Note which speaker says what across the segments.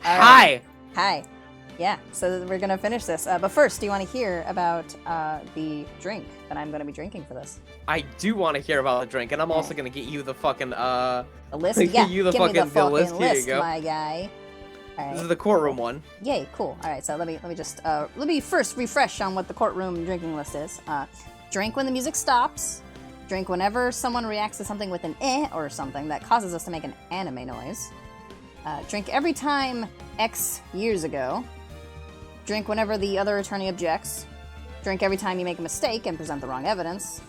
Speaker 1: Hi!
Speaker 2: Hi. Yeah, so we're gonna finish this. But first, do you want to hear about the drink that I'm gonna be drinking for this?
Speaker 1: I do want to hear about the drink, and I'm also gonna get you the fucking,
Speaker 2: The list?
Speaker 1: get
Speaker 2: Yeah,
Speaker 1: you the
Speaker 2: give me the fucking
Speaker 1: list. Here
Speaker 2: list,
Speaker 1: you go.
Speaker 2: my guy. All right.
Speaker 1: This is the courtroom one.
Speaker 2: Yay, cool. All right, so let me just let me first refresh on what the courtroom drinking list is. Drink when the music stops. Drink whenever someone reacts to something with an eh or something that causes us to make an anime noise. Drink every time X years ago. Drink whenever the other attorney objects. Drink every time you make a mistake and present the wrong evidence.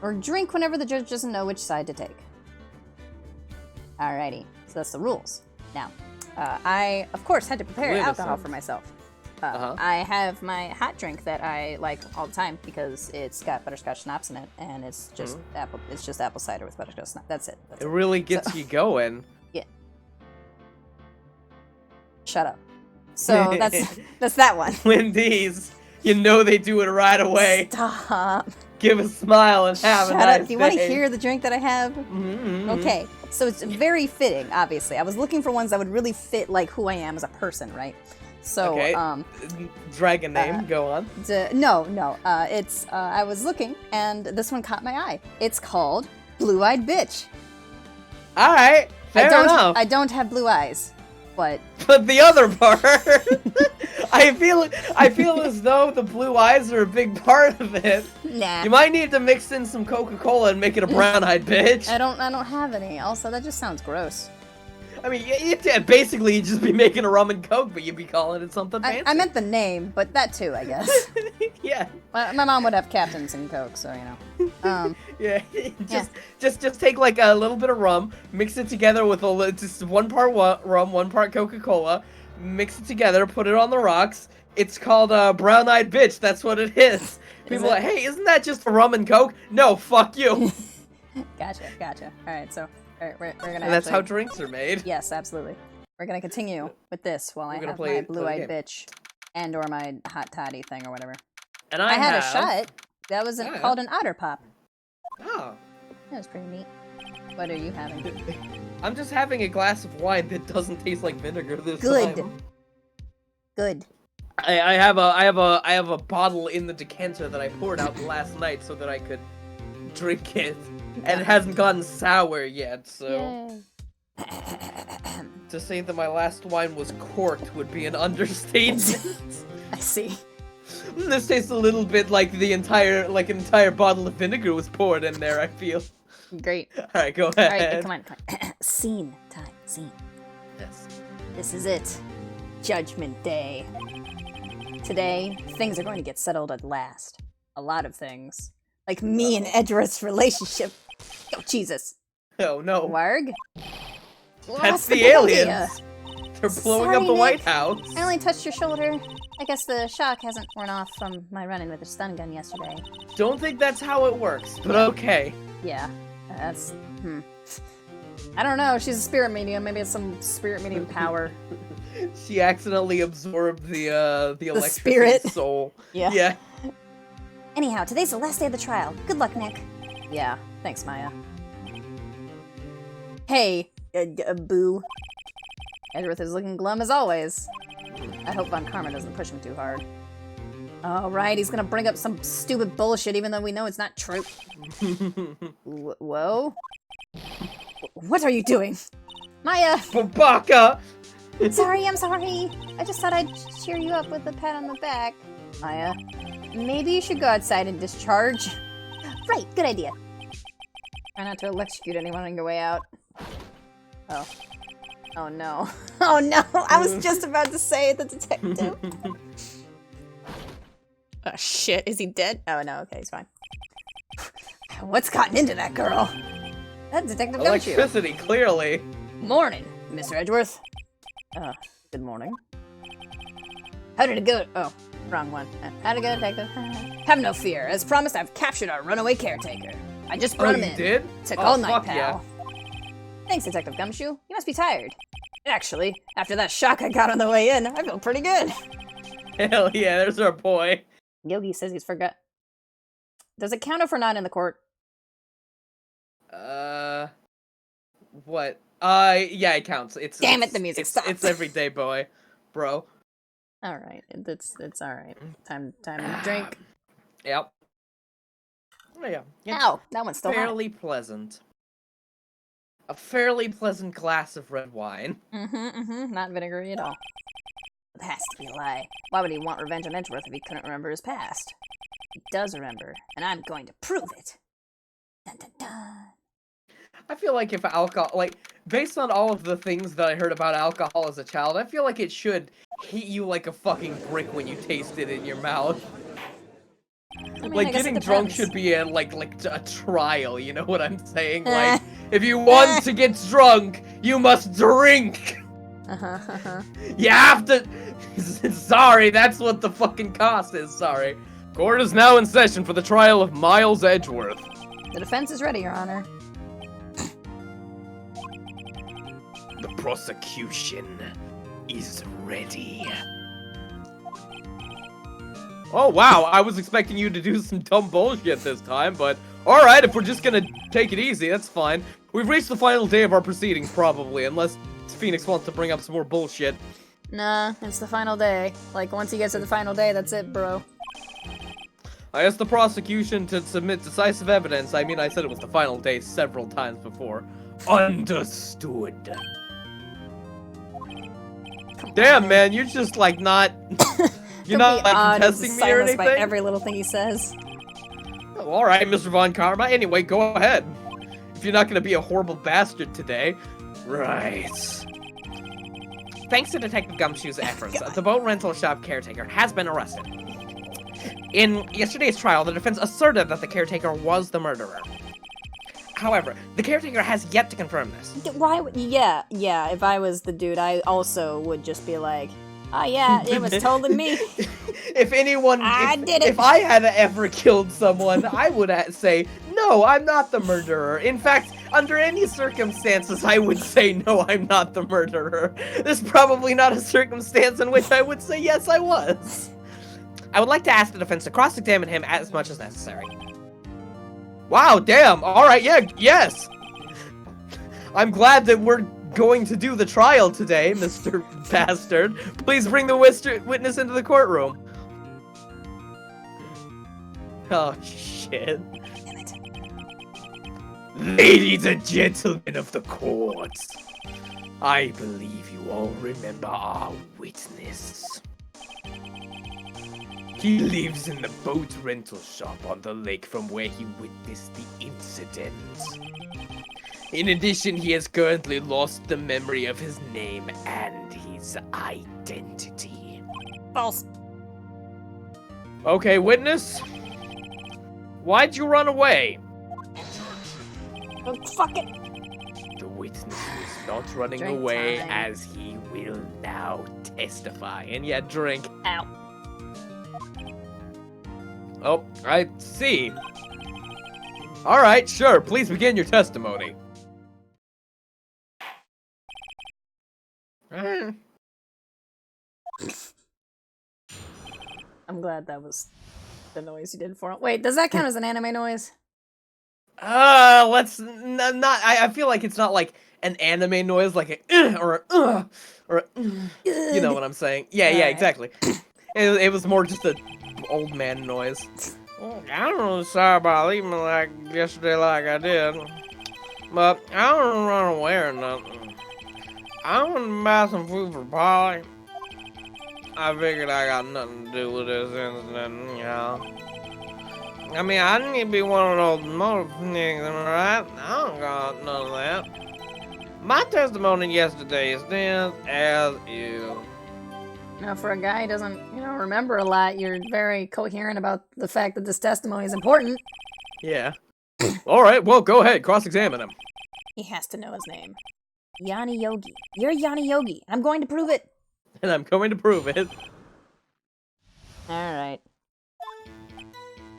Speaker 2: Or drink whenever the judge doesn't know which side to take. Alrighty, so that's the rules. Now, I, of course, had to prepare alcohol for myself. I have my hot drink that I like all the time because it's got butterscotch schnapps in it, and it's just apple cider with butterscotch schnapps. That's it.
Speaker 1: It really gets you going.
Speaker 2: Yeah. Shut up. So that's that one.
Speaker 1: Wendy's, you know they do it right away.
Speaker 2: Stop.
Speaker 1: Give a smile and have a nice
Speaker 2: Shut up. Do you want to
Speaker 1: day.
Speaker 2: hear the drink that I have?
Speaker 1: Mm-hmm.
Speaker 2: Okay, so it's very fitting, obviously. I was looking for ones that would really fit like who I am as a person, right? So,
Speaker 1: okay. Dragon name, go on.
Speaker 2: No. It's, I was looking, and this one caught my eye. It's called Blue-Eyed Bitch.
Speaker 1: Alright, fair enough.
Speaker 2: I don't have blue eyes, but
Speaker 1: the other part, I feel as though the blue eyes are a big part of it.
Speaker 2: Nah.
Speaker 1: You might need to mix in some Coca-Cola and make it a brown-eyed bitch.
Speaker 2: I don't have any. Also, that just sounds gross.
Speaker 1: I mean, basically you'd just be making a rum and Coke, but you'd be calling it something fancy.
Speaker 2: I meant the name, but that too, I guess.
Speaker 1: Yeah.
Speaker 2: My mom would have Captains and Coke, so you know.
Speaker 1: Yeah. Just take like a little bit of rum, mix it together with just 1 part rum, 1 part Coca-Cola, mix it together, put it on the rocks. It's called brown-eyed bitch. That's what it is. People are like, hey, isn't that just a rum and Coke? No, fuck you.
Speaker 2: Gotcha. All right, so. Alright, we're gonna.
Speaker 1: And that's how drinks are made.
Speaker 2: Yes, absolutely. We're gonna continue with this while I have my blue-eyed bitch and/or my hot toddy thing or whatever.
Speaker 1: And
Speaker 2: I had a shot. That was called an Otter Pop.
Speaker 1: Oh.
Speaker 2: That was pretty neat. What are you having?
Speaker 1: I'm just having a glass of wine that doesn't taste like vinegar this time.
Speaker 2: Good.
Speaker 1: I have a bottle in the decanter that I poured out last night so that I could drink it. And it hasn't gotten sour yet, so...
Speaker 2: Yay.
Speaker 1: To say that my last wine was corked would be an understatement.
Speaker 2: I see.
Speaker 1: This tastes a little bit like an entire bottle of vinegar was poured in there, I feel.
Speaker 2: Great.
Speaker 1: Alright, go ahead.
Speaker 2: Alright, come on. Scene time. Scene.
Speaker 1: Yes.
Speaker 2: This is it. Judgment Day. Today, things are going to get settled at last. A lot of things. Like me and Edgeworth's relationship. Oh, Jesus.
Speaker 1: Oh, no.
Speaker 2: Warg?
Speaker 1: That's the aliens. They're blowing up the
Speaker 2: Nick.
Speaker 1: White House.
Speaker 2: I only touched your shoulder. I guess the shock hasn't worn off from my run-in with the stun gun yesterday.
Speaker 1: Don't think that's how it works, but okay.
Speaker 2: Yeah, that's... I don't know, she's a spirit medium. Maybe it's some spirit medium power.
Speaker 1: She accidentally absorbed the electric
Speaker 2: spirit
Speaker 1: soul.
Speaker 2: Yeah. Anyhow, today's the last day of the trial. Good luck, Nick. Yeah, thanks, Maya. Hey, boo. Edgeworth is looking glum as always. I hope Von Karma doesn't push him too hard. Oh, right, he's gonna bring up some stupid bullshit even though we know it's not true. Whoa? What are you doing? Maya!
Speaker 1: Babaka!
Speaker 2: I'm sorry. I just thought I'd cheer you up with a pat on the back. Maya, maybe you should go outside and discharge. Right, good idea. Try not to electrocute anyone on your way out. Oh. Oh no. Oh no! I was just about to say it, the detective. Oh shit, is he dead? Oh no, okay, he's fine. What's gotten into that girl? That's Detective Gumshoe.
Speaker 1: Electricity, clearly.
Speaker 2: Morning, Mr. Edgeworth. Good morning. How did it go? Oh, wrong one. How'd it go, Detective? Have no fear. As promised, I've captured our runaway caretaker. I just brought him in.
Speaker 1: You did?
Speaker 2: Took all night, pal.
Speaker 1: Yeah.
Speaker 2: Thanks, Detective Gumshoe. You must be tired. Actually, after that shock I got on the way in, I feel pretty good.
Speaker 1: Hell yeah, there's our boy.
Speaker 2: Yogi says he's forgot. Does it count if we're not in the court?
Speaker 1: What? Yeah, it counts.
Speaker 2: Damn it, the music stopped.
Speaker 1: It's everyday boy, bro.
Speaker 2: All right, it's all right. Time to drink.
Speaker 1: Yep. Oh, yeah. It's
Speaker 2: Ow, that one's still
Speaker 1: fairly pleasant. A fairly pleasant glass of red wine.
Speaker 2: hot. Not vinegary at all. It has to be a lie. Why would he want revenge on Edgeworth if he couldn't remember his past? He does remember, and I'm going to prove it. Dun, dun, dun.
Speaker 1: I feel like if alcohol, like, based on all of the things that I heard about alcohol as a child, I feel like it should hit you like a fucking brick when you taste it in your mouth.
Speaker 2: I mean,
Speaker 1: Like,
Speaker 2: I guess
Speaker 1: getting
Speaker 2: it
Speaker 1: drunk
Speaker 2: depends.
Speaker 1: should be a trial, you know what I'm saying? Like, if you want to get drunk, you must drink! You have to... Sorry, that's what the fucking cost is, sorry. Court is now in session for the trial of Miles Edgeworth.
Speaker 2: The defense is ready, Your Honor.
Speaker 1: The prosecution is ready. Oh, wow, I was expecting you to do some dumb bullshit this time, but alright, if we're just gonna take it easy, that's fine. We've reached the final day of our proceedings, probably, unless Phoenix wants to bring up some more bullshit.
Speaker 2: Nah, it's the final day. Like, once he gets to the final day, that's it, bro.
Speaker 1: I asked the prosecution to submit decisive evidence. I mean, I said it was the final day several times before. Understood. Damn, man, you're just, like, not... You're not, like, contesting me or anything?
Speaker 2: By every little thing he says.
Speaker 1: Oh, alright, Mr. Von Karma. Anyway, go ahead. If you're not gonna be a horrible bastard today. Right. Thanks to Detective Gumshoe's efforts, the boat rental shop caretaker has been arrested. In yesterday's trial, the defense asserted that the caretaker was the murderer. However, the caretaker has yet to confirm this.
Speaker 2: Why would... Yeah, if I was the dude, I also would just be like, oh yeah, it was totally me.
Speaker 1: If anyone...
Speaker 2: I did it.
Speaker 1: If I had ever killed someone, I would say, no, I'm not the murderer. In fact, under any circumstances, I would say, no, I'm not the murderer. There's probably not a circumstance in which I would say, yes, I was. I would like to ask the defense to cross-examine him as much as necessary. Wow, damn. Alright, yeah, yes. I'm glad that we're going to do the trial today, Mr. Bastard. Please bring the witness into the courtroom. Oh, shit. Ladies and gentlemen of the court, I believe you all remember our witness. He lives in the boat rental shop on the lake from where he witnessed the incident. In addition, he has currently lost the memory of his name and his identity.
Speaker 2: False.
Speaker 1: Okay, witness. Why'd you run away?
Speaker 2: Oh, fuck it.
Speaker 1: The witness is not running
Speaker 2: Drink
Speaker 1: away
Speaker 2: time.
Speaker 1: as he will now testify. And yeah, drink.
Speaker 2: Ow.
Speaker 1: Oh, I see. Alright, sure. Please begin your testimony.
Speaker 2: I'm glad that was the noise you did for him. Wait, does that count as an anime noise?
Speaker 1: Let's not. I feel like it's not like an anime noise, like a or a you know what I'm saying? Yeah,
Speaker 2: Alright.
Speaker 1: exactly. It was more just a old man noise. I don't know, sorry about leaving like yesterday, like I did, but I don't run away or nothing. I want to buy some food for Polly. I figured I got nothing to do with this incident, you know. I mean, I didn't need to be one of those motor niggas, right? I don't got none of that. My testimony yesterday is this as is.
Speaker 2: Now, for a guy who doesn't, remember a lot, you're very coherent about the fact that this testimony is important.
Speaker 1: Yeah. Alright, well, go ahead, cross-examine him.
Speaker 2: He has to know his name. Yanni Yogi. You're Yanni Yogi. I'm going to prove it.
Speaker 1: And I'm going to prove it.
Speaker 2: Alright.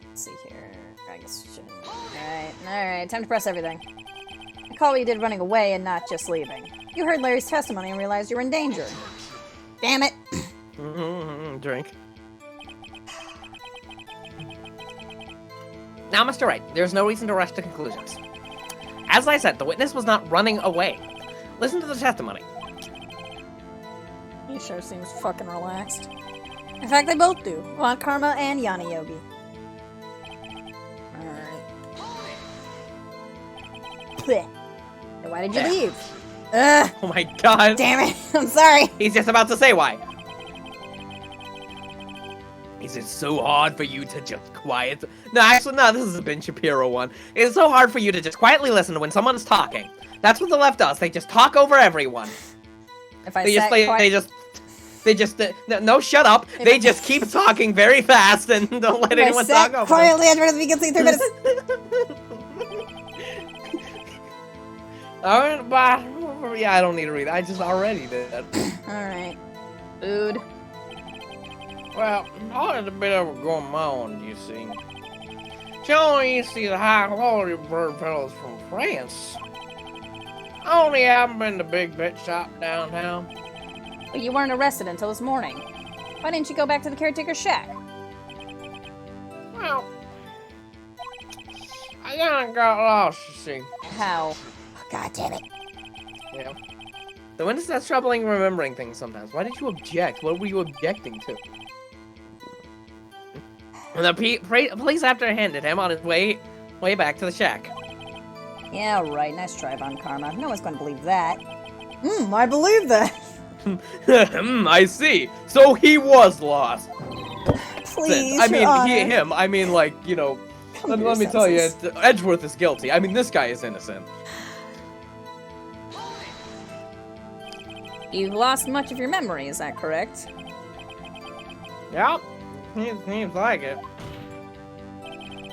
Speaker 2: Let's see here. I guess we shouldn't. Alright. Time to press everything. I call what you did running away and not just leaving. You heard Larry's testimony and realized you were in danger. Damn it!
Speaker 1: Drink. Now, Mr. Wright, there's no reason to rush to conclusions. As I said, the witness was not running away. Listen to the testimony.
Speaker 2: He sure seems fucking relaxed. In fact, they both do. Well, Karma and Yana Yogi. Alright. Why did you leave? Ugh!
Speaker 1: Oh my god.
Speaker 2: Damn it! I'm sorry!
Speaker 1: He's just about to say why. Is it so hard for you to just quiet? No, actually, no, this is a Ben Shapiro one. It's so hard for you to just quietly listen when someone is talking. That's what the left does. They just talk over everyone.
Speaker 2: If I
Speaker 1: No, shut up. They just keep talking very fast and don't let anyone talk over
Speaker 2: quietly after we can see 3 minutes.
Speaker 1: Alright, but yeah, I don't need to read. I just already did that.
Speaker 2: Alright. Food.
Speaker 1: Well, I had a bit of a gourmand, you see. She only used to see the high-quality bird fellows from France. I only haven't been to big pet shop downtown.
Speaker 2: But you weren't arrested until this morning. Why didn't you go back to the caretaker's shack?
Speaker 1: Well, I kinda got lost, you see.
Speaker 2: How? Oh, God damn it.
Speaker 1: Yeah. The witness has trouble remembering things sometimes. Why did you object? What were you objecting to? And the police after handed him on his way back to the shack.
Speaker 2: Yeah, right. Nice try, Von Karma. No one's going to believe that. I believe that.
Speaker 1: I see. So he was lost.
Speaker 2: Please,
Speaker 1: I mean,
Speaker 2: Your Honor.
Speaker 1: him. I mean, like, you know,
Speaker 2: Come to
Speaker 1: let me
Speaker 2: your
Speaker 1: tell you,
Speaker 2: senses.
Speaker 1: Edgeworth is guilty. I mean, this guy is innocent.
Speaker 2: You've lost much of your memory, is that correct?
Speaker 1: Yep. Seems like it.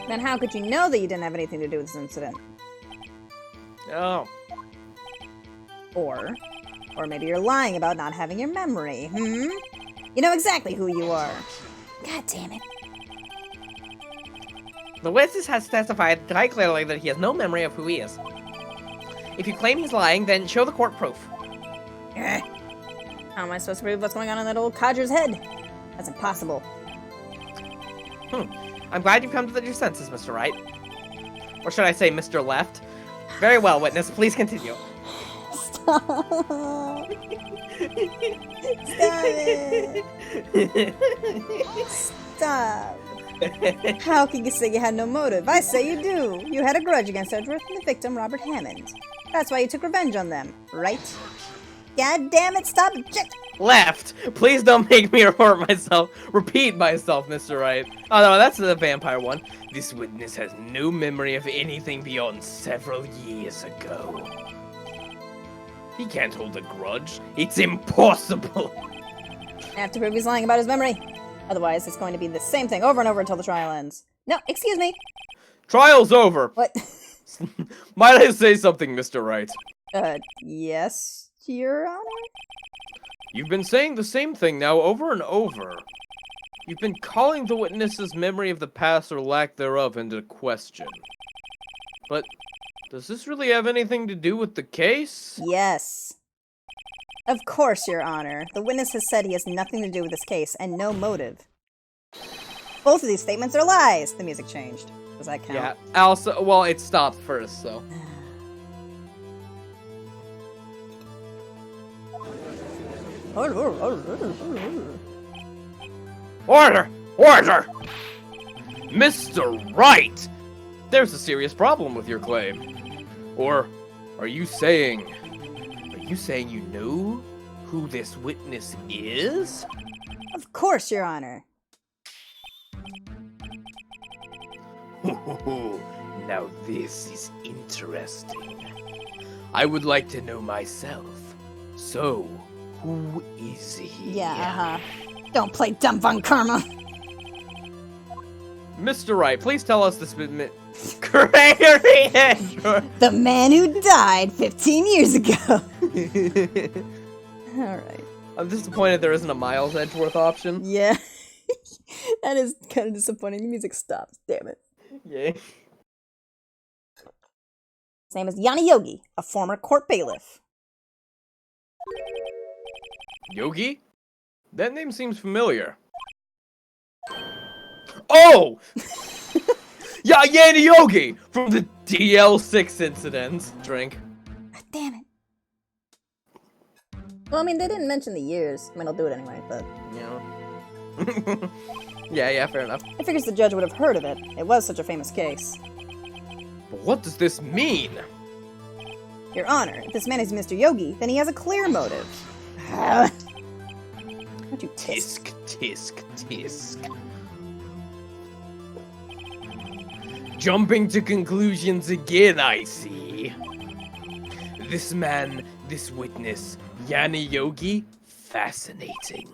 Speaker 2: Then how could you know that you didn't have anything to do with this incident?
Speaker 1: Oh.
Speaker 2: Or maybe you're lying about not having your memory, You know exactly who you are. God damn it.
Speaker 1: The witness has testified quite clearly that he has no memory of who he is. If you claim he's lying, then show the court proof.
Speaker 2: How am I supposed to prove what's going on in that old codger's head? That's impossible.
Speaker 1: I'm glad you've come to your senses, Mr. Wright. Or should I say, Mr. Left? Very well, witness. Please continue.
Speaker 2: Stop. Stop it. Stop. How can you say you had no motive? I say you do. You had a grudge against Edgeworth and the victim, Robert Hammond. That's why you took revenge on them, right? God damn it, stop it.
Speaker 1: Left! Please don't make me repeat myself, Mr. Wright. Oh no, that's the vampire one. This witness has no memory of anything beyond several years ago. He can't hold a grudge. It's impossible!
Speaker 2: I have to prove he's lying about his memory. Otherwise, it's going to be the same thing over and over until the trial ends. No, excuse me.
Speaker 1: Trial's over!
Speaker 2: What?
Speaker 1: Might I say something, Mr. Wright?
Speaker 2: Yes, Your Honor?
Speaker 1: You've been saying the same thing now over and over. You've been calling the witness's memory of the past or lack thereof into question. But does this really have anything to do with the case?
Speaker 2: Yes. Of course, Your Honor. The witness has said he has nothing to do with this case and no motive. Both of these statements are lies. The music changed. Does that count?
Speaker 1: Yeah. Also, well, it stopped first, so. Order! Order! Mr. Wright! There's a serious problem with your claim. Or are you saying you know who this witness is?
Speaker 2: Of course, Your Honor.
Speaker 1: Now this is interesting. I would like to know myself. So, who is he?
Speaker 2: Yeah, Don't play dumb, Von Karma.
Speaker 1: Mr. Wright, please tell us this Gregory Edgeworth.
Speaker 2: The man who died 15 years ago. Alright.
Speaker 1: I'm disappointed there isn't a Miles Edgeworth option.
Speaker 2: Yeah. That is kind of disappointing. The music stops. Damn it.
Speaker 1: Yeah.
Speaker 2: His name is Yana Yogi, a former court bailiff.
Speaker 1: Yogi? That name seems familiar. Oh! Yeah, Yana Yogi! From the DL6 incident. Drink.
Speaker 2: Damn it. Well, I mean, they didn't mention the years. I mean, I'll do it anyway, but...
Speaker 1: Yeah. yeah, fair enough.
Speaker 2: I figures the judge would have heard of it. It was such a famous case.
Speaker 1: But what does this mean?
Speaker 2: Your Honor, if this man is Mr. Yogi, then he has a clear motive. Don't you tisk?
Speaker 1: Tisk, tisk, tisk. Jumping to conclusions again, I see. This man, this witness, Yanni Yogi, fascinating.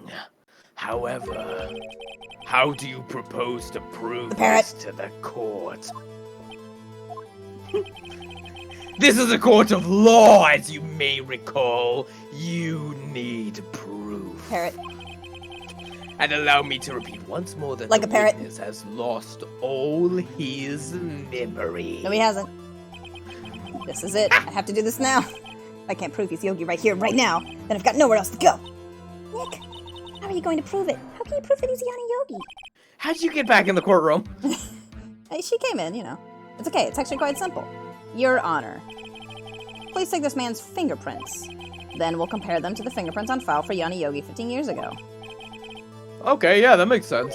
Speaker 1: However, how do you propose to prove this to the court? This is a court of law, as you may recall. You need proof.
Speaker 2: Parrot.
Speaker 1: And allow me to repeat once more that
Speaker 2: Like
Speaker 1: the
Speaker 2: a parrot.
Speaker 1: witness has lost all his memory.
Speaker 2: No, he hasn't. This is it. I have to do this now. If I can't prove he's Yogi right here, right now, then I've got nowhere else to go. Nick, how are you going to prove it? How can you prove that he's Yanni Yogi?
Speaker 1: How'd you get back in the courtroom?
Speaker 2: Hey, she came in, you know. It's okay. It's actually quite simple. Your Honor, please take this man's fingerprints. Then we'll compare them to the fingerprints on file for Yanni Yogi 15 years ago.
Speaker 1: Okay, yeah, that makes sense.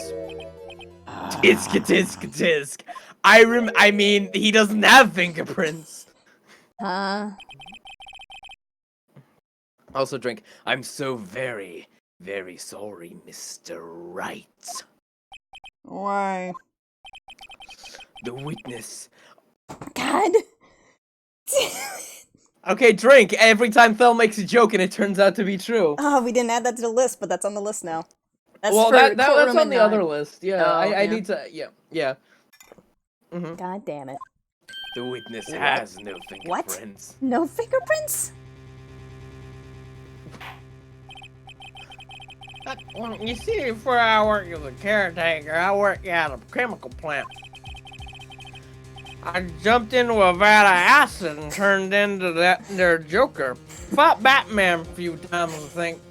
Speaker 1: Tisk, tisk, tisk. I mean, he doesn't have fingerprints. Also drink. I'm so very, very sorry, Mr. Wright.
Speaker 2: Why?
Speaker 1: The witness.
Speaker 2: God.
Speaker 1: Okay, drink. Every time Thel makes a joke and it turns out to be true.
Speaker 2: Oh, we didn't add that to the list, but that's on the list now. That's
Speaker 1: well,
Speaker 2: for
Speaker 1: that's
Speaker 2: courtroom
Speaker 1: on the
Speaker 2: at
Speaker 1: other
Speaker 2: 9.
Speaker 1: list. Yeah,
Speaker 2: Oh,
Speaker 1: I
Speaker 2: yeah.
Speaker 1: need to. Yeah. Mm-hmm.
Speaker 2: God damn it.
Speaker 1: The witness has no
Speaker 2: What?
Speaker 1: fingerprints.
Speaker 2: No fingerprints?
Speaker 1: You see, before I worked as a caretaker, I worked at a chemical plant. I jumped into a vat of acid and turned into that there Joker. Fought Batman a few times, I think.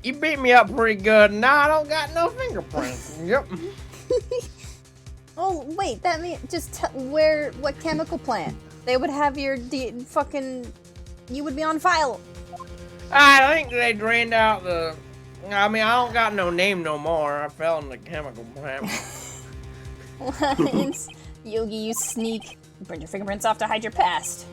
Speaker 1: He beat me up pretty good, and now I don't got no fingerprints. Yep.
Speaker 2: Oh, wait, that means just what chemical plant? They would have your fucking, you would be on file.
Speaker 1: I think they drained out the, I mean, I don't got no name no more. I fell in the chemical plant.
Speaker 2: What? Yogi, you sneak. You burned your fingerprints off to hide your past.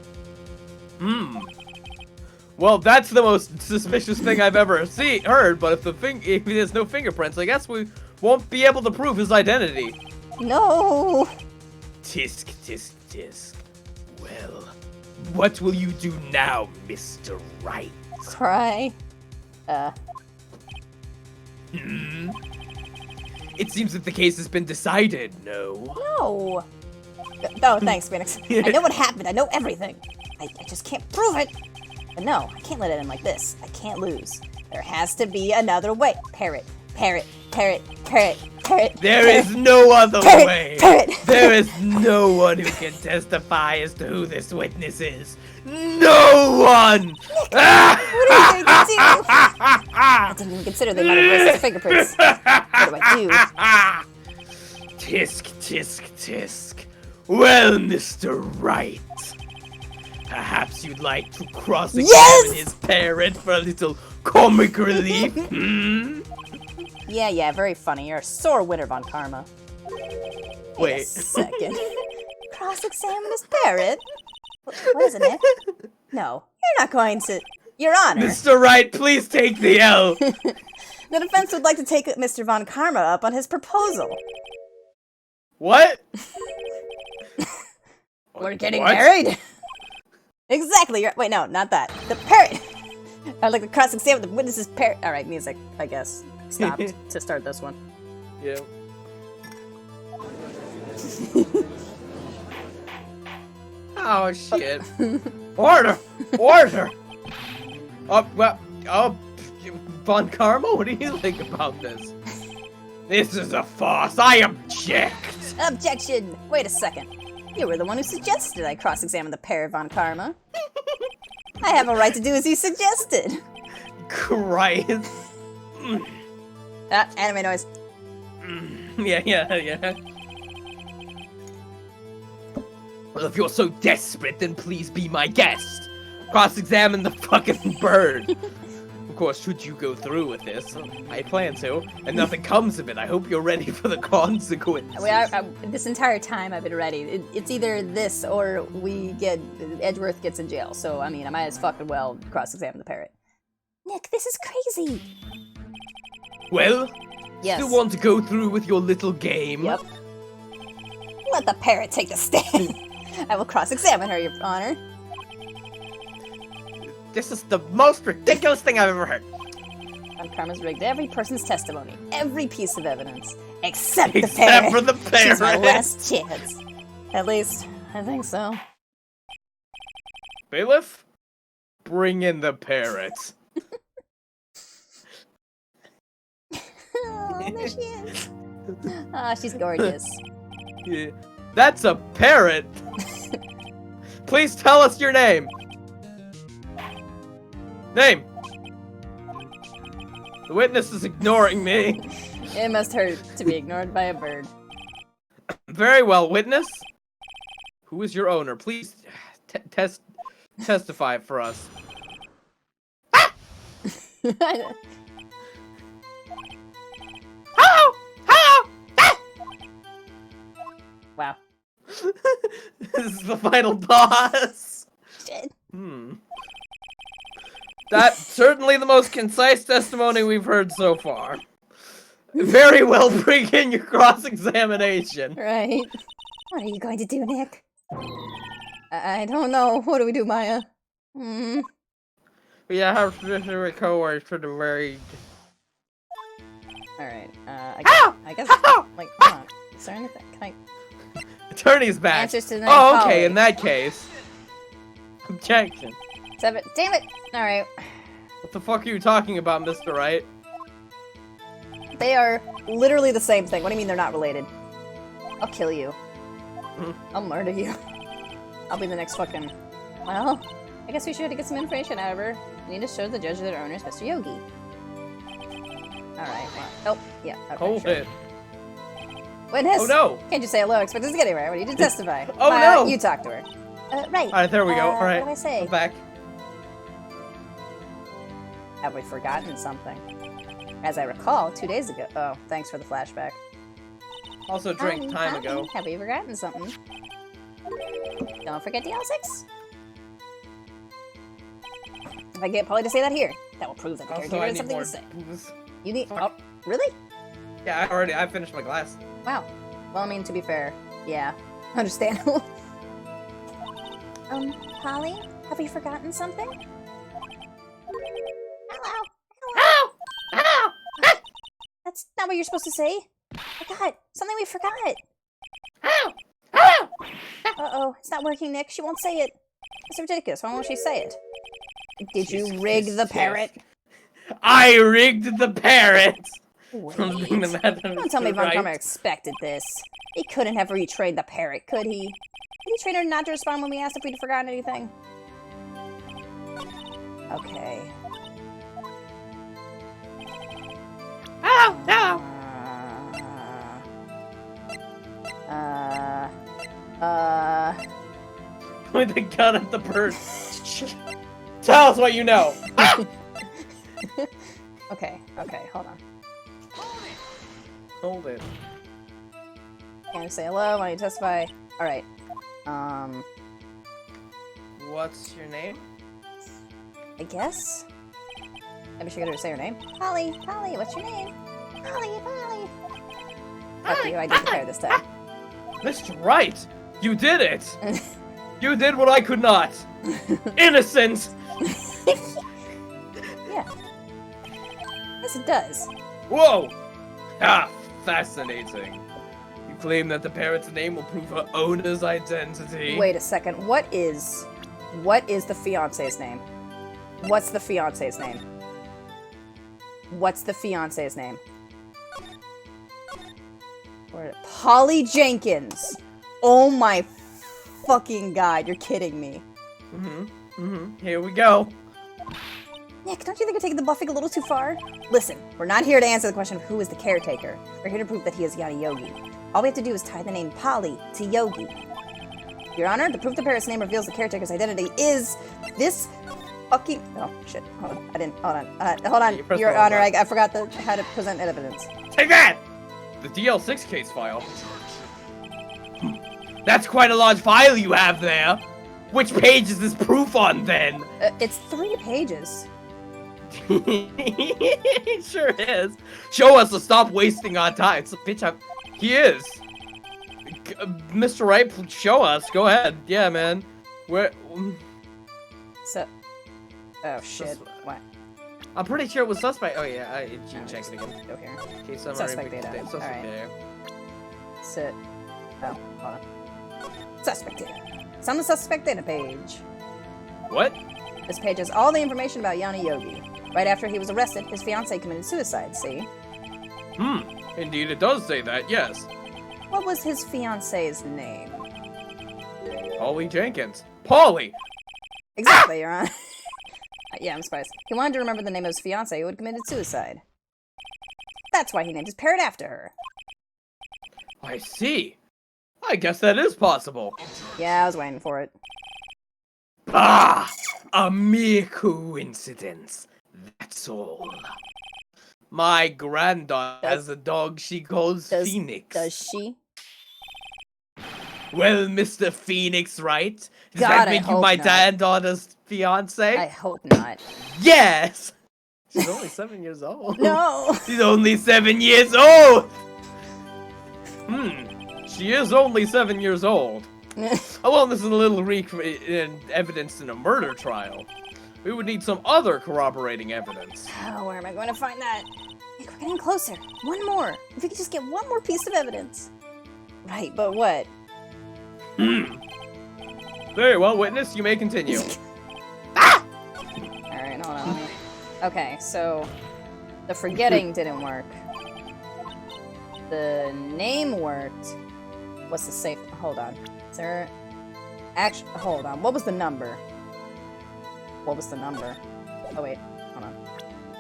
Speaker 1: Well, that's the most suspicious thing I've ever heard, but if there's no fingerprints, I guess we won't be able to prove his identity.
Speaker 2: No!
Speaker 1: Tisk, tisk, tisk. Well, what will you do now, Mr. Wright?
Speaker 2: Cry.
Speaker 1: It seems that the case has been decided, no?
Speaker 2: No! Oh, thanks, Phoenix. I know what happened. I know everything. I just can't prove it. But no, I can't let it end like this. I can't lose. There has to be another way. Parrot, parrot, parrot, parrot, parrot.
Speaker 1: There is no other way.
Speaker 2: Parrot.
Speaker 1: There is no one who can testify as to who this witness is. No one!
Speaker 2: What are you going to do? I didn't even consider they might have erased his fingerprints. What do I do?
Speaker 1: Tisk, tisk, tisk. Well, Mr. Wright, perhaps you'd like to cross-examine his parent for a little comic relief,
Speaker 2: Yeah, very funny. You're a sore winner, Von Karma. Wait a second. Cross-examine his parrot? What is it, Nick? No, you're not going to... Your Honor.
Speaker 1: Mr. Wright, please take the L.
Speaker 2: The defense would like to take Mr. Von Karma up on his proposal.
Speaker 1: What?
Speaker 2: We're getting married? Exactly. Wait, no, not that. The parrot. I'd like to cross-examine the witness's parrot. All right, music, I guess. Stopped to start this one.
Speaker 1: Yeah. Oh, shit. Order! Order! Von Karma, what do you think about this? This is a farce. I object!
Speaker 2: Objection! Wait a second. You were the one who suggested I cross-examine the parrot, Von Karma. I have a right to do as you suggested.
Speaker 1: Christ.
Speaker 2: Anime noise.
Speaker 1: Yeah. Well, if you're so desperate, then please be my guest. Cross-examine the fucking bird. Of course, should you go through with this, I plan to, and nothing comes of it, I hope you're ready for the consequences.
Speaker 2: This entire time I've been ready. It's either this or Edgeworth gets in jail. So, I mean, I might as fucking well cross-examine the parrot. Nick, this is crazy.
Speaker 1: Well,
Speaker 2: yes.
Speaker 1: Still want to go through with your little game?
Speaker 2: Yep. Let the parrot take the stand. I will cross-examine her, Your Honor.
Speaker 1: This is the most ridiculous thing I've ever heard.
Speaker 2: Karma's rigged every person's testimony, every piece of evidence, except the parrot.
Speaker 1: Except for the parrot.
Speaker 2: She's my last chance. At least, I think so.
Speaker 1: Bailiff, bring in the parrot.
Speaker 2: Oh, there she is. Ah, she's gorgeous.
Speaker 1: Yeah. That's a parrot. Please tell us your name. Name. The witness is ignoring me.
Speaker 2: It must hurt to be ignored by a bird.
Speaker 1: Very well, witness. Who is your owner? Please testify for us. Hello! Hello!
Speaker 2: Wow.
Speaker 1: This is the final boss.
Speaker 2: Shit.
Speaker 1: That's certainly the most concise testimony we've heard so far. Very well, bring in your cross-examination.
Speaker 2: Right. What are you going to do, Nick? I don't know. What do we do, Maya?
Speaker 1: We have to recover for the married.
Speaker 2: Alright, I guess,
Speaker 1: Ow!
Speaker 2: like, hold on. Is there anything? Can I...
Speaker 1: Attorney's back.
Speaker 2: Answers to the name
Speaker 1: Oh, okay,
Speaker 2: Polly.
Speaker 1: in that case. Objection.
Speaker 2: 7. Damn it! Alright.
Speaker 1: What the fuck are you talking about, Mr. Wright?
Speaker 2: They are literally the same thing. What do you mean they're not related? I'll kill you. I'll murder you. I'll be the next fucking... Well, I guess we should get some information out of her. We need to show the judge that her owner is Mr. Yogi. Alright, well... Oh, yeah, okay,
Speaker 1: Hold
Speaker 2: sure.
Speaker 1: it.
Speaker 2: Witness!
Speaker 1: Oh no!
Speaker 2: Can't you say hello? Expect us to get anywhere. We need to testify.
Speaker 1: Oh no!
Speaker 2: You talk to her. Right.
Speaker 1: Alright, there we go. Alright.
Speaker 2: What do I say?
Speaker 1: I'm back.
Speaker 2: Have we forgotten something? As I recall, 2 days ago. Oh, thanks for the flashback.
Speaker 1: Also drank time ago.
Speaker 2: Have we forgotten something? Don't forget the L6. If I get Polly to say that here, that will prove that the
Speaker 1: Also,
Speaker 2: character
Speaker 1: I
Speaker 2: has
Speaker 1: need
Speaker 2: something
Speaker 1: more
Speaker 2: to say.
Speaker 1: booze.
Speaker 2: You need.
Speaker 1: Fuck.
Speaker 2: Oh, really?
Speaker 1: Yeah, I finished my glass.
Speaker 2: Wow. Well, I mean, to be fair, yeah, understandable. Polly, have we forgotten something? Hello.
Speaker 1: Ow! Ow!
Speaker 2: That's not what you're supposed to say. I got something we forgot.
Speaker 1: Ow! Ow!
Speaker 2: Uh-oh, it's not working, Nick. She won't say it. It's ridiculous. Why won't she say it? Did you rig the parrot?
Speaker 1: I rigged the parrot!
Speaker 2: Wait.
Speaker 1: Don't
Speaker 2: Don't tell me Von Karma expected this. He couldn't have retrained the parrot, could he? Did he train her not to respond when we asked if we'd forgotten anything? Okay.
Speaker 1: Ow! Ow! Point the gun at the bird. Tell us what you know.
Speaker 2: Okay, hold on.
Speaker 1: Hold it.
Speaker 2: Can you say hello? Why don't you testify? Alright.
Speaker 1: What's your name?
Speaker 2: I guess? Maybe she got her to say her name. Polly, what's your name? Polly. Fuck you, I did the pair this time.
Speaker 1: Mr. Wright, you did it! You did what I could not! Innocent!
Speaker 2: Yeah. Yes, it does.
Speaker 1: Whoa! Ah, fascinating. You claim that the parrot's name will prove her owner's identity.
Speaker 2: Wait a second. What is the fiance's name? What's the fiance's name? What's the fiance's name? Polly Jenkins. Oh my fucking god, you're kidding me.
Speaker 1: Here we go.
Speaker 2: Nick, don't you think you're taking the buffing a little too far? Listen, we're not here to answer the question of who is the caretaker. We're here to prove that he is Yana Yogi. All we have to do is tie the name Polly to Yogi. Your Honor, the proof the parrot's name reveals the caretaker's identity is this fucking... Oh, shit. Hold on. I didn't... Hold on. Hold on.
Speaker 1: You pressed
Speaker 2: Your
Speaker 1: the wrong
Speaker 2: Honor,
Speaker 1: button.
Speaker 2: I forgot how to present evidence.
Speaker 1: Take that! The DL6 case file. That's quite a large file you have there. Which page is this proof on, then?
Speaker 2: It's 3 pages.
Speaker 1: It sure is. Show us to stop wasting our time. So, bitch, he is. Mr. Wright, show us. Go ahead. Yeah, man. Where?
Speaker 2: So... Oh, shit. What?
Speaker 1: I'm pretty sure it was suspect. Oh, yeah. You can check it again.
Speaker 2: Go here.
Speaker 1: Case summary.
Speaker 2: Suspect data.
Speaker 1: Suspect
Speaker 2: Alright.
Speaker 1: data.
Speaker 2: Sit. Oh, hold on. Suspect data. It's on the suspect data page.
Speaker 1: What?
Speaker 2: This page has all the information about Yanni Yogi. Right after he was arrested, his fiancée committed suicide, see?
Speaker 1: Indeed, it does say that, yes.
Speaker 2: What was his fiancée's name?
Speaker 1: Polly Jenkins. Polly!
Speaker 2: Exactly, Your Honor. Yeah, I'm surprised. He wanted to remember the name of his fiancée who had committed suicide. That's why he named his parrot after her.
Speaker 1: I see. I guess that is possible.
Speaker 2: Yeah, I was waiting for it.
Speaker 1: Ah! A mere coincidence. That's all. My granddaughter has a dog she calls Phoenix.
Speaker 2: Does she?
Speaker 1: Well, Mr. Phoenix, right? Does
Speaker 2: God,
Speaker 1: that
Speaker 2: I
Speaker 1: make you
Speaker 2: hope
Speaker 1: my
Speaker 2: not.
Speaker 1: granddaughter's fiance?
Speaker 2: I hope not.
Speaker 1: Yes! She's only 7 years old.
Speaker 2: No!
Speaker 1: She's only 7 years old! She is only 7 years old. Oh, well, this is a little evidence in a murder trial. We would need some other corroborating evidence.
Speaker 2: Oh, where am I going to find that? Nick, we're getting closer. One more. If we could just get one more piece of evidence. Right, but what?
Speaker 1: Very well, witness, you may continue.
Speaker 2: Alright, hold on. Okay, so the forgetting didn't work. The name worked. What's the safe? Hold on. Is there... Actually, hold on. What was the number? What was the number? Oh, wait. Hold on.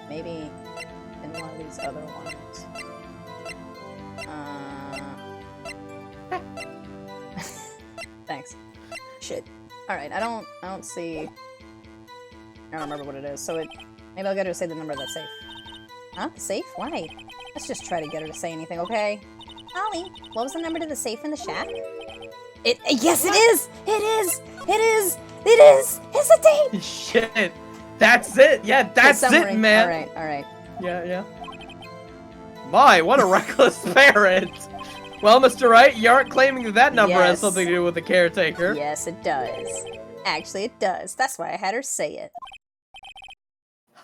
Speaker 2: Maybe in one of these other ones. Thanks. Shit. Alright, I don't see... I don't remember what it is, so maybe I'll get her to say the number of that safe. Huh? The safe? Why? Let's just try to get her to say anything, okay? Ollie, what was the number to the safe in the shack? Yes, it is! It is! It is! It is! It's a date!
Speaker 1: Shit. That's it. Yeah, that's it, man.
Speaker 2: Alright.
Speaker 1: Yeah. My, what a reckless parent. Well, Mr. Wright, you aren't claiming that number has
Speaker 2: Yes.
Speaker 1: something to do with the caretaker.
Speaker 2: Yes, it does. Actually, it does. That's why I had her say it.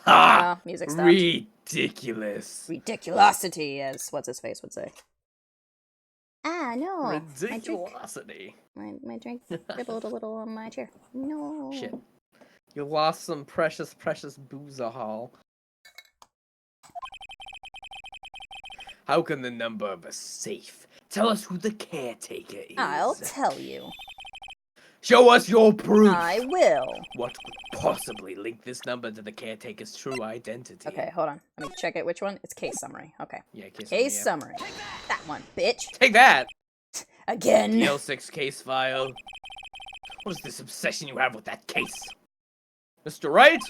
Speaker 1: Ha!
Speaker 2: Music stopped.
Speaker 1: Ridiculous.
Speaker 2: Ridiculosity, as what's-his-face would say. Ah, no.
Speaker 1: Ridiculosity.
Speaker 2: My drink dribbled a little on my chair. No.
Speaker 1: Shit. You lost some precious, precious boozahol. How can the number of a safe tell us who the caretaker is?
Speaker 2: I'll tell you.
Speaker 1: Show us your proof.
Speaker 2: I will.
Speaker 1: What could possibly link this number to the caretaker's true identity?
Speaker 2: Okay, hold on. Let me check it. Which one? It's case summary. Okay.
Speaker 1: Yeah,
Speaker 2: Case summary. That one, bitch.
Speaker 1: Take that!
Speaker 2: Again.
Speaker 1: DL6 case file. What is this obsession you have with that case? Mr. Wright?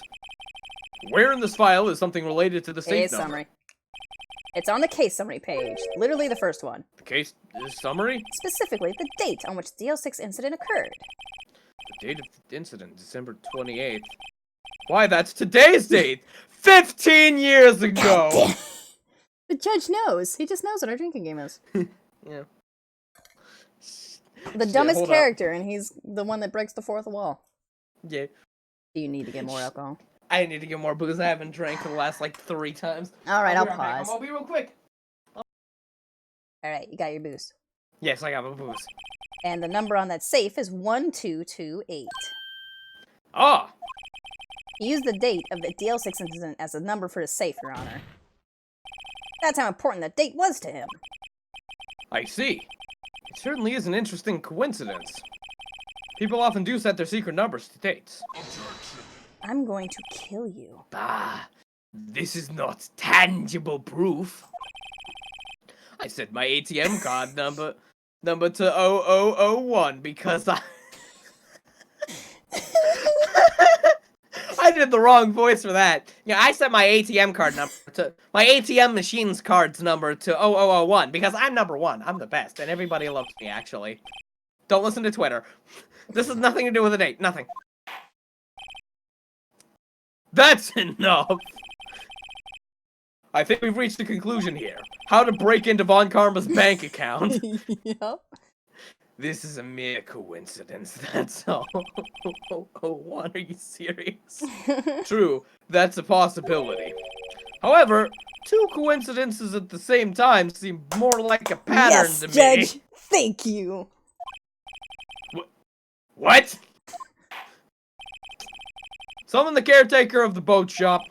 Speaker 1: Where in this file is something related to the safe
Speaker 2: Case
Speaker 1: number?
Speaker 2: summary. It's on the case summary page. Literally the first one.
Speaker 1: The case summary?
Speaker 2: Specifically, the date on which the DL6 incident occurred.
Speaker 1: The date of the incident, December 28th. Why, that's today's date! 15 years ago!
Speaker 2: The judge knows. He just knows what our drinking game is.
Speaker 1: Yeah.
Speaker 2: The
Speaker 1: Shit,
Speaker 2: dumbest
Speaker 1: hold up.
Speaker 2: character, and he's the one that breaks the fourth wall.
Speaker 1: Yeah.
Speaker 2: Do you need to get more alcohol?
Speaker 1: I need to get more booze. I haven't drank for the last, like, 3 times.
Speaker 2: Alright, I'll
Speaker 1: be right back.
Speaker 2: pause.
Speaker 1: I'll be real quick.
Speaker 2: Alright, you got your booze.
Speaker 1: Yes, I got my booze.
Speaker 2: And the number on that safe is 1228.
Speaker 1: Ah!
Speaker 2: He used the date of the DL6 incident as a number for his safe, Your Honor. That's how important that date was to him.
Speaker 1: I see. It certainly is an interesting coincidence. People often do set their secret numbers to dates.
Speaker 2: I'm going to kill you.
Speaker 1: Bah, this is not tangible proof. I set my ATM card number to 0001 because I did the wrong voice for that. Yeah, I set my ATM card number to my ATM machine's card's number to 0001 because I'm number 1. I'm the best, and everybody loves me. Actually, don't listen to Twitter. This has nothing to do with the date. Nothing. That's enough. I think we've reached a conclusion here. How to break into Von Karma's bank account.
Speaker 2: Yep.
Speaker 1: This is a mere coincidence, that's all. Oh, are you serious? True, that's a possibility. However, 2 coincidences at the same time seem more like a pattern to me.
Speaker 2: Yes, Judge. Thank you.
Speaker 1: What? Summon the caretaker of the boat shop.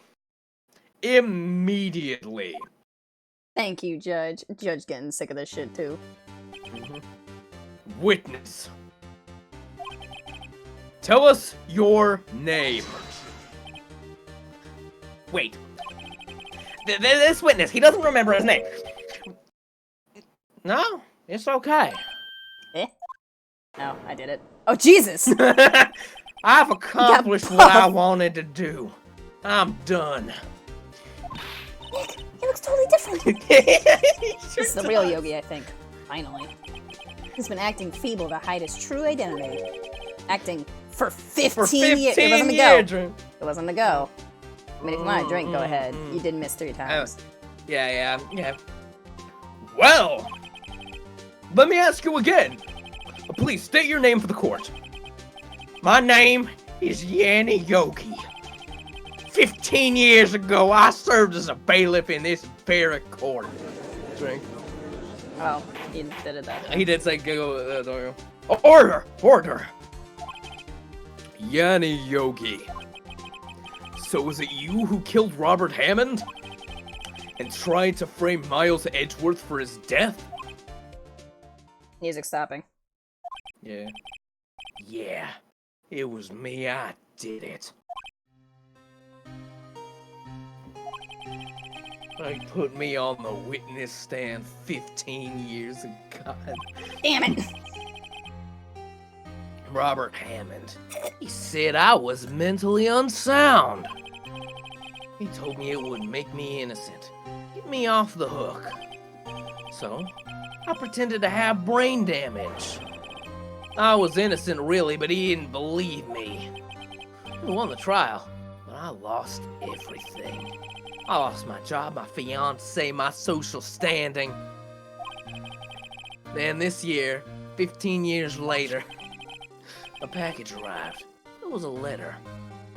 Speaker 1: Immediately.
Speaker 2: Thank you, Judge. Judge getting sick of this shit, too.
Speaker 1: Witness. Tell us your name. Wait. This witness, he doesn't remember his name. No, it's okay.
Speaker 2: Eh? No, I did it. Oh, Jesus!
Speaker 1: I've accomplished what I wanted to do. I'm done.
Speaker 2: Nick, he looks totally different. This is the real Yogi, I think. Finally. He's been acting feeble to hide his true identity. Acting for 15 years. It wasn't a go. It wasn't a go. I mean, if you want a drink, go ahead. You did miss 3 times.
Speaker 1: Yeah. Well, let me ask you again. Please state your name for the court. My name is Yanni Yogi. 15 years ago, I served as a bailiff in this very court. Drink.
Speaker 2: Oh, he did it that way.
Speaker 1: He did say go. Order. Yanni Yogi. So was it you who killed Robert Hammond? And tried to frame Miles Edgeworth for his death?
Speaker 2: Music stopping.
Speaker 1: Yeah. It was me. I did it. They put me on the witness stand 15 years ago.
Speaker 2: Damn it!
Speaker 1: Robert Hammond. He said I was mentally unsound. He told me it would make me innocent. Get me off the hook. So, I pretended to have brain damage. I was innocent really, but he didn't believe me. He won the trial, but I lost everything. I lost my job, my fiancé, my social standing. Then this year, 15 years later, a package arrived. It was a letter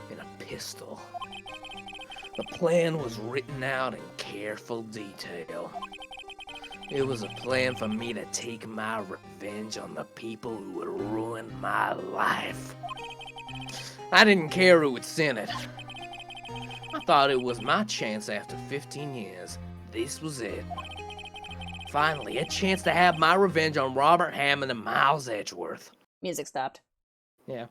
Speaker 1: and a pistol. The plan was written out in careful detail. It was a plan for me to take my revenge on the people who had ruined my life. I didn't care who had sent it. I thought it was my chance after 15 years. This was it. Finally, a chance to have my revenge on Robert Hammond and Miles Edgeworth.
Speaker 2: Music stopped.
Speaker 1: Yeah.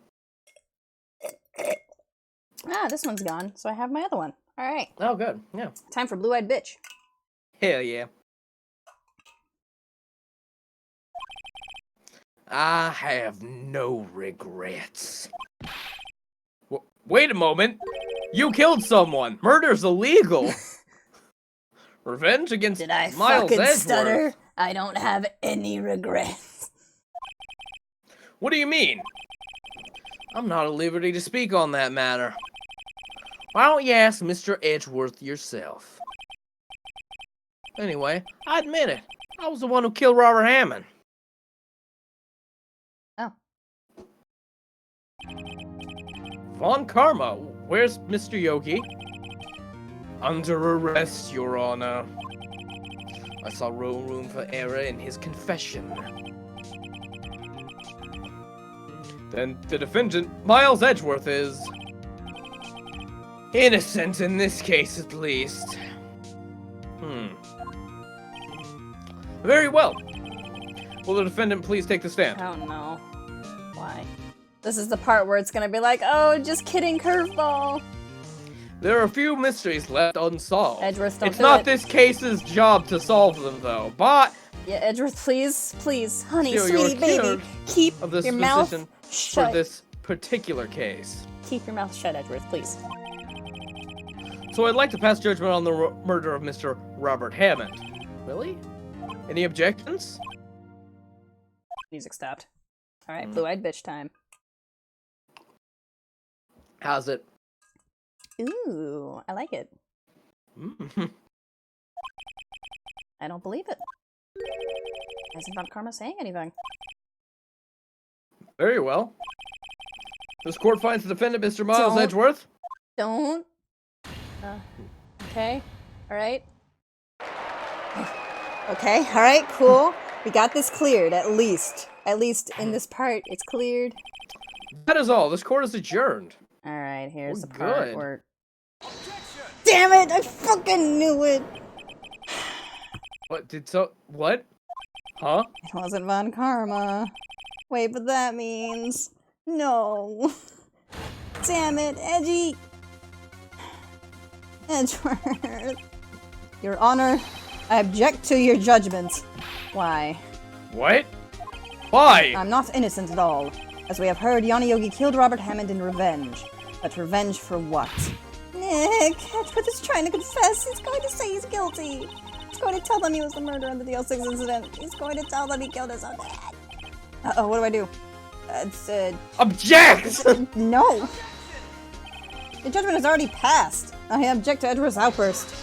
Speaker 2: Ah, this one's gone, so I have my other one. Alright.
Speaker 1: Oh, good. Yeah.
Speaker 2: Time for Blue-Eyed Bitch.
Speaker 1: Hell yeah. I have no regrets. Wait a moment. You killed someone. Murder's illegal. Revenge against
Speaker 2: Did I
Speaker 1: Miles
Speaker 2: fucking
Speaker 1: Edgeworth.
Speaker 2: stutter? I don't have any regrets.
Speaker 1: What do you mean? I'm not at liberty to speak on that matter. Why don't you ask Mr. Edgeworth yourself? Anyway, I admit it. I was the one who killed Robert Hammond.
Speaker 2: Oh.
Speaker 1: Von Karma, where's Mr. Yogi? Under arrest, Your Honor. I saw no room for error in his confession. Then the defendant, Miles Edgeworth, is innocent in this case, at least. Very well. Will the defendant please take the stand?
Speaker 2: Oh no. Why? This is the part where it's gonna be like, oh, just kidding, curveball.
Speaker 1: There are a few mysteries left unsolved.
Speaker 2: Edgeworth, don't
Speaker 1: It's
Speaker 2: do
Speaker 1: not
Speaker 2: it.
Speaker 1: this case's job to solve them, though, but
Speaker 2: Yeah, Edgeworth, please, please, honey,
Speaker 1: Still,
Speaker 2: sweetie,
Speaker 1: you're
Speaker 2: baby,
Speaker 1: cured
Speaker 2: keep
Speaker 1: of this
Speaker 2: your mouth
Speaker 1: position
Speaker 2: shut.
Speaker 1: for this particular case.
Speaker 2: Keep your mouth shut, Edgeworth, please.
Speaker 1: So I'd like to pass judgment on the murder of Mr. Robert Hammond. Really? Any objections?
Speaker 2: Music stopped. Alright, blue-eyed bitch time.
Speaker 1: How's it?
Speaker 2: Ooh, I like it. I don't believe it. Isn't Von Karma saying anything?
Speaker 1: Very well. This court finds the defendant, Mr. Miles
Speaker 2: Don't.
Speaker 1: Edgeworth.
Speaker 2: Don't. Okay. Alright. Okay, alright, cool. We got this cleared, at least. At least in this part, it's cleared.
Speaker 1: That is all. This court is adjourned.
Speaker 2: Alright, here's the
Speaker 1: Good.
Speaker 2: part where... Damn it! I fucking knew it!
Speaker 1: What? Huh?
Speaker 2: It wasn't Von Karma. Wait, but that means... No. Damn it, Edgy! Edgeworth. Your Honor, I object to your judgment. Why?
Speaker 1: What? Why?
Speaker 2: I'm not innocent at all. As we have heard, Yanni Yogi killed Robert Hammond in revenge. But revenge for what? Nick, Edgeworth is trying to confess. He's going to say he's guilty. He's going to tell them he was the murderer in the DL6 incident. He's going to tell them he killed his own dad. Uh-oh, what do I do?
Speaker 1: Object!
Speaker 2: No! The judgment has already passed. I object to Edgeworth's outburst.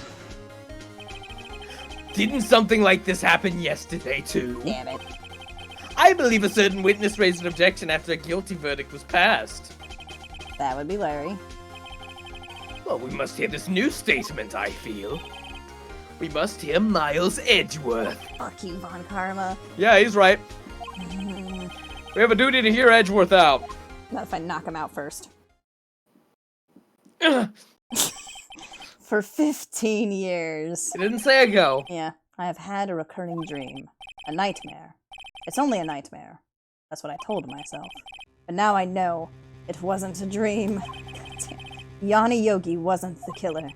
Speaker 1: Didn't something like this happen yesterday, too?
Speaker 2: Damn it.
Speaker 1: I believe a certain witness raised an objection after a guilty verdict was passed.
Speaker 2: That would be Larry.
Speaker 1: Well, we must hear this new statement, I feel. We must hear Miles Edgeworth.
Speaker 2: Fuck you, Von Karma.
Speaker 1: Yeah, he's right. We have a duty to hear Edgeworth out.
Speaker 2: Not if I knock him out first. For 15 years.
Speaker 1: He didn't say a go.
Speaker 2: Yeah, I have had a recurring dream. A nightmare. It's only a nightmare. That's what I told myself. But now I know it wasn't a dream. Yanni Yogi wasn't the killer.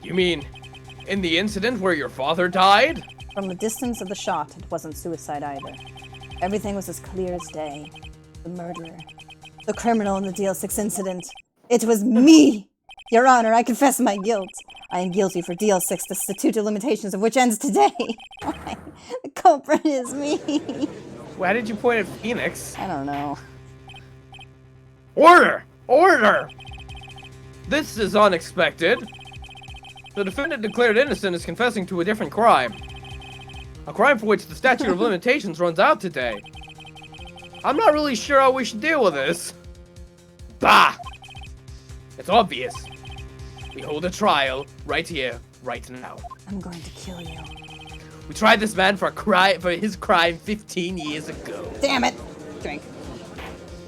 Speaker 1: You mean, in the incident where your father died?
Speaker 2: From the distance of the shot, it wasn't suicide either. Everything was as clear as day. The murderer. The criminal in the DL6 incident. It was me! Your Honor, I confess my guilt. I am guilty for DL6, the statute of limitations of which ends today. The culprit is me.
Speaker 1: Why did you point at Phoenix?
Speaker 2: I don't know.
Speaker 1: Order! Order! This is unexpected. The defendant declared innocent is confessing to a different crime. A crime for which the statute of limitations runs out today. I'm not really sure how we should deal with this. Bah! It's obvious. We hold a trial right here, right now.
Speaker 2: I'm going to kill you.
Speaker 1: We tried this man for his crime 15 years ago.
Speaker 2: Damn it! Drink.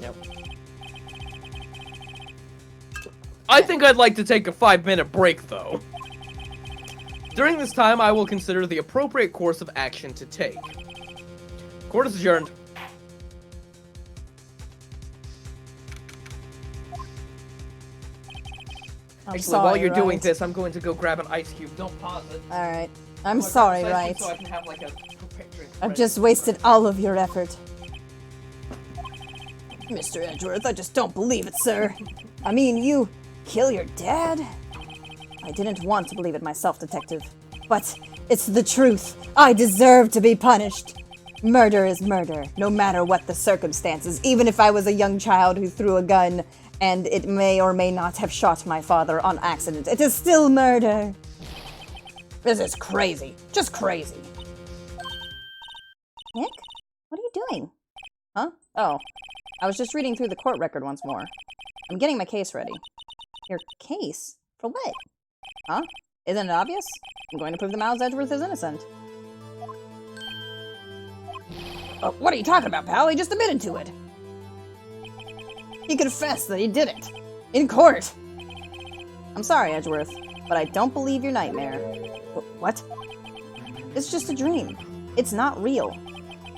Speaker 1: Yep. I think I'd like to take a 5-minute break, though. During this time, I will consider the appropriate course of action to take. Court is adjourned. Actually, while you're doing this, I'm going to go grab an ice cube. Don't pause it.
Speaker 2: Alright. I'm sorry,
Speaker 1: Wright.
Speaker 2: Wright.
Speaker 1: So I can have like a drink.
Speaker 2: I've just wasted all of your effort. Mr. Edgeworth, I just don't believe it, sir. I mean, you kill your dad? I didn't want to believe it myself, Detective. But it's the truth. I deserve to be punished. Murder is murder, no matter what the circumstances. Even if I was a young child who threw a gun and it may or may not have shot my father on accident, it is still murder. This is crazy. Just crazy. Nick? What are you doing? Huh? Oh. I was just reading through the court record once more. I'm getting my case ready. Your case? For what? Huh? Isn't it obvious? I'm going to prove that Miles Edgeworth is innocent. What are you talking about, pal? He just admitted to it. He confessed that he did it. In court. I'm sorry, Edgeworth, but I don't believe your nightmare. What? It's just a dream. It's not real.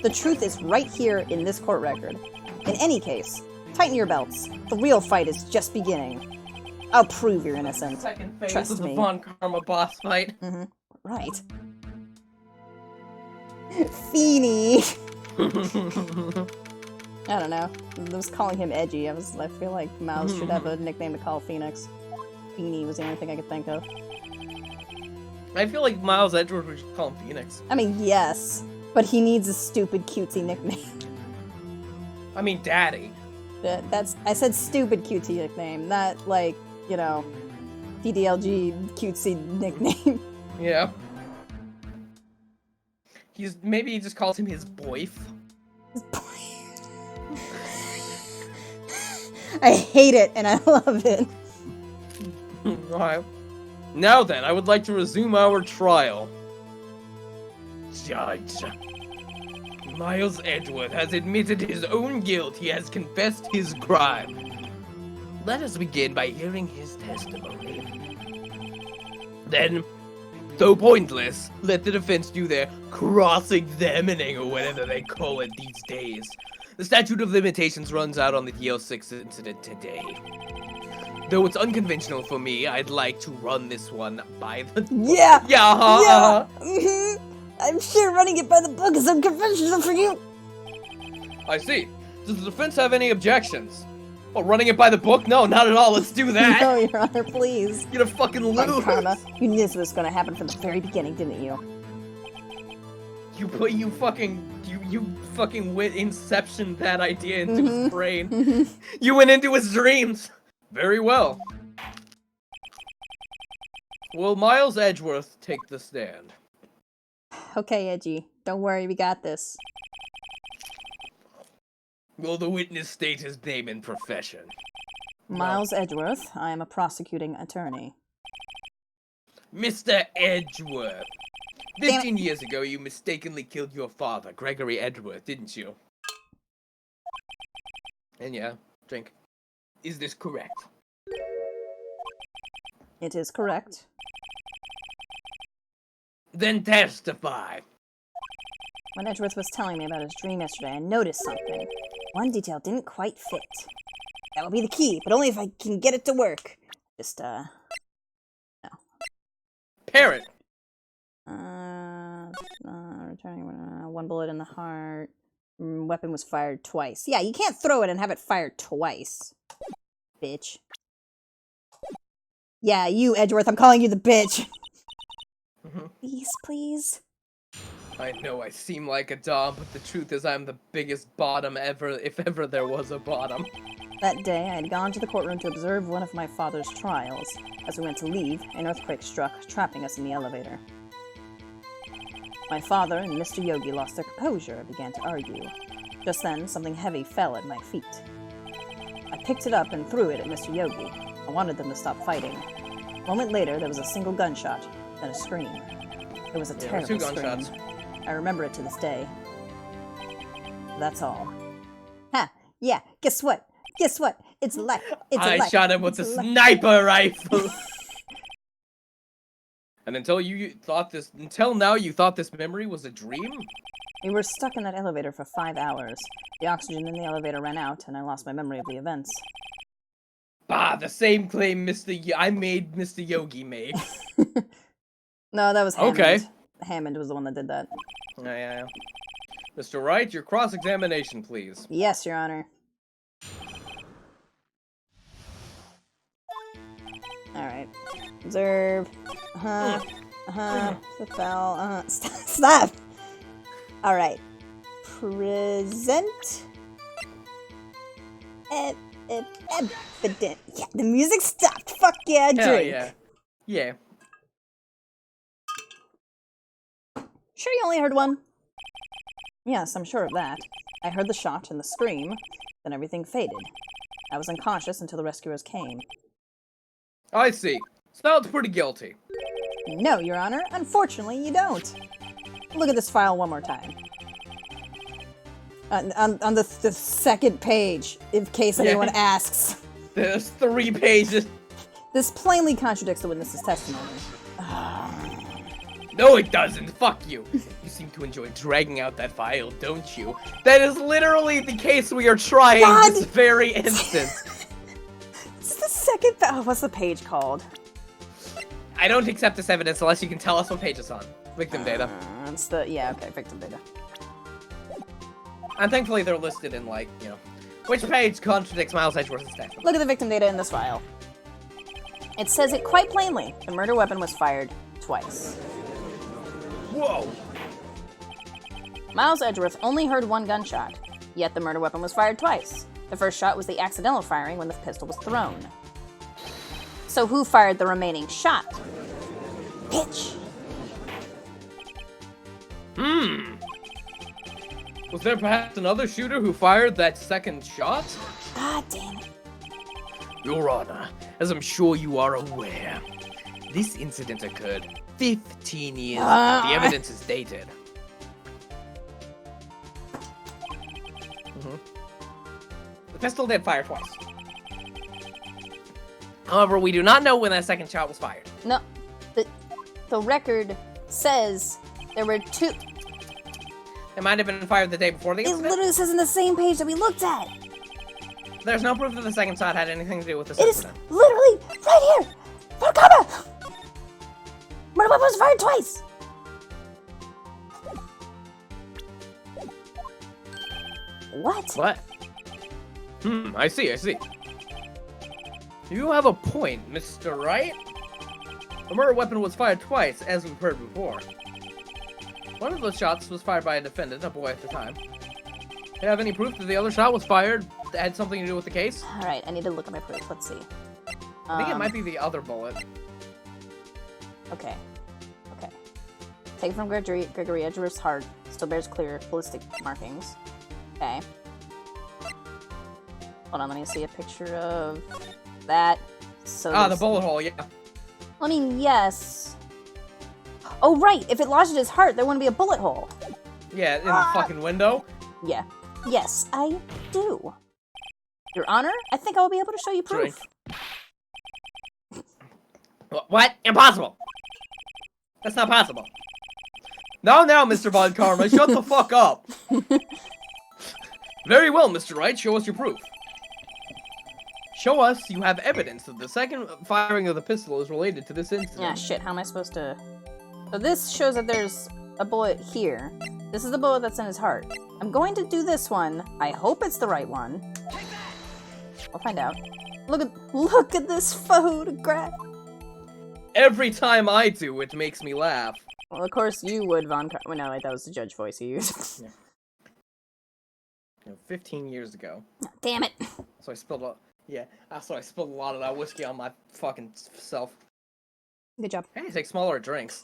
Speaker 2: The truth is right here in this court record. In any case, tighten your belts. The real fight is just beginning. I'll prove you're innocent.
Speaker 1: Second phase
Speaker 2: Trust
Speaker 1: of the
Speaker 2: me.
Speaker 1: Von Karma boss fight.
Speaker 2: Mm-hmm. Right. Feeny. I don't know. I was calling him Edgy. I feel like Miles should have a nickname to call Phoenix. Beanie was the only thing I could think of.
Speaker 1: I feel like Miles Edgeworth would just call him Phoenix.
Speaker 2: I mean, yes, but he needs a stupid cutesy nickname.
Speaker 1: I mean, Daddy.
Speaker 2: I said stupid cutesy nickname, not like, you know, DDLG cutesy nickname.
Speaker 1: Yeah. Maybe he just calls him his BOYF.
Speaker 2: I hate it and I love it.
Speaker 1: Alright. Now then, I would like to resume our trial. Judge. Miles Edgeworth has admitted his own guilt. He has confessed his crime. Let us begin by hearing his testimony. Then, though pointless, let the defense do their cross-examining, or whatever they call it these days. The statute of limitations runs out on the DL6 incident today. Though it's unconventional for me, I'd like to run this one by the book.
Speaker 2: Yeah!
Speaker 1: Yeah!
Speaker 2: Mm-hmm. I'm sure running it by the book is unconventional for you!
Speaker 1: I see. Does the defense have any objections? Oh, running it by the book? No, not at all. Let's do that.
Speaker 2: No, Your Honor, please.
Speaker 1: You're gonna fucking lose.
Speaker 2: Karma, you knew this was gonna happen from the very beginning, didn't you?
Speaker 1: You fucking went Inception that idea into his brain. You went into his dreams. Very well. Will Miles Edgeworth take the stand?
Speaker 2: Okay, Edgy. Don't worry, we got this.
Speaker 1: Will the witness state his name and profession?
Speaker 2: Miles Edgeworth. I am a prosecuting attorney.
Speaker 1: Mr. Edgeworth. 15 years ago, you mistakenly killed your father, Gregory Edgeworth, didn't you? And yeah, drink. Is this correct?
Speaker 2: It is correct.
Speaker 1: Then testify.
Speaker 2: When Edgeworth was telling me about his dream yesterday, I noticed something. One detail didn't quite fit. That will be the key, but only if I can get it to work. Just, no.
Speaker 1: Parrot.
Speaker 2: Returning one bullet in the heart. Weapon was fired twice. Yeah, you can't throw it and have it fired twice. Bitch. Yeah, you, Edgeworth, I'm calling you the bitch. Please, please.
Speaker 1: I know I seem like a dom, but the truth is I'm the biggest bottom ever, if ever there was a bottom.
Speaker 2: That day, I had gone to the courtroom to observe one of my father's trials. As we went to leave, an earthquake struck, trapping us in the elevator. My father and Mr. Yogi lost their composure and began to argue. Just then, something heavy fell at my feet. I picked it up and threw it at Mr. Yogi. I wanted them to stop fighting. A moment later, there was a single gunshot, then a scream. It was a terrible
Speaker 1: two
Speaker 2: scream.
Speaker 1: gunshots.
Speaker 2: I remember it to this day. That's all. Ha! Yeah, guess what? Guess what? It's a lie. It's a lie.
Speaker 1: I shot him with a sniper rifle. And until now you thought this memory was a dream?
Speaker 2: We were stuck in that elevator for 5 hours. The oxygen in the elevator ran out, and I lost my memory of the events.
Speaker 1: Bah, the same claim I made Mr. Yogi made.
Speaker 2: No, that was Hammond.
Speaker 1: Okay.
Speaker 2: Hammond was the one that did that.
Speaker 1: Yeah. Mr. Wright, your cross-examination, please.
Speaker 2: Yes, Your Honor. Alright. Observe. The Thel. Stop! Alright. Present. Evident. Yeah, the music stopped. Fuck yeah, drink.
Speaker 1: Hell yeah. Yeah.
Speaker 2: Sure you only heard one? Yes, I'm sure of that. I heard the shot and the scream, then everything faded. I was unconscious until the rescuers came.
Speaker 1: I see. Sounds pretty guilty.
Speaker 2: No, Your Honor. Unfortunately, you don't. Look at this file one more time. On the second page, in case anyone asks.
Speaker 1: There's 3 pages.
Speaker 2: This plainly contradicts the witness's testimony.
Speaker 1: No, it doesn't. Fuck you. You seem to enjoy dragging out that file, don't you? That is literally the case we are trying this very instant.
Speaker 2: It's the second. Oh, what's the page called?
Speaker 1: I don't accept this evidence unless you can tell us what page it's on. Victim data.
Speaker 2: It's the okay, victim data.
Speaker 1: And thankfully they're listed in which page contradicts Miles Edgeworth's testimony.
Speaker 2: Look at the victim data in this file. It says it quite plainly. The murder weapon was fired twice.
Speaker 1: Whoa!
Speaker 2: Miles Edgeworth only heard one gunshot, yet the murder weapon was fired twice. The first shot was the accidental firing when the pistol was thrown. So who fired the remaining shot? Bitch!
Speaker 1: Was there perhaps another shooter who fired that second shot?
Speaker 2: God damn it.
Speaker 1: Your Honor, as I'm sure you are aware, this incident occurred 15 years. The evidence is dated. The pistol did fire twice. However, we do not know when that second shot was fired.
Speaker 2: No, the record says there were two.
Speaker 1: It might have been fired the day before the
Speaker 2: It
Speaker 1: incident.
Speaker 2: literally says in the same page that we looked at.
Speaker 1: There's no proof that the second shot had anything to do with this
Speaker 2: It is
Speaker 1: incident.
Speaker 2: literally right here. For cover. Murder weapon was fired twice. What?
Speaker 1: What? I see. You have a point, Mr. Wright. The murder weapon was fired twice, as we've heard before. One of those shots was fired by a defendant, a boy at the time. Do you have any proof that the other shot was fired that had something to do with the case?
Speaker 2: Alright, I need to look at my proof. Let's see.
Speaker 1: I think it might be the other bullet.
Speaker 2: Okay. Taken from Gregory Edgeworth's heart, still bears clear ballistic markings. Okay. Hold on, let me see a picture of that. So
Speaker 1: The bullet hole, yeah.
Speaker 2: I mean, yes. Oh, right. If it lodged in his heart, there wouldn't be a bullet hole.
Speaker 1: Yeah, in the fucking window.
Speaker 2: Yeah. Yes, I do. Your Honor, I think I will be able to show you proof.
Speaker 1: What? Impossible! That's not possible. Now, Mr. Von Karma, shut the fuck up! Very well, Mr. Wright, show us your proof. Show us you have evidence that the second firing of the pistol is related to this incident.
Speaker 2: Yeah, shit, how am I supposed to... So this shows that there's a bullet here. This is the bullet that's in his heart. I'm going to do this one. I hope it's the right one. We'll find out. Look at this photograph!
Speaker 1: Every time I do, it makes me laugh.
Speaker 2: Well, of course you would, Von Car- well, no, wait, that was the judge voice he used.
Speaker 1: Yeah. 15 years ago.
Speaker 2: Damn it!
Speaker 1: So I spilled a... Yeah, so I spilled a lot of that whiskey on my fucking self.
Speaker 2: Good job.
Speaker 1: I need to take smaller drinks.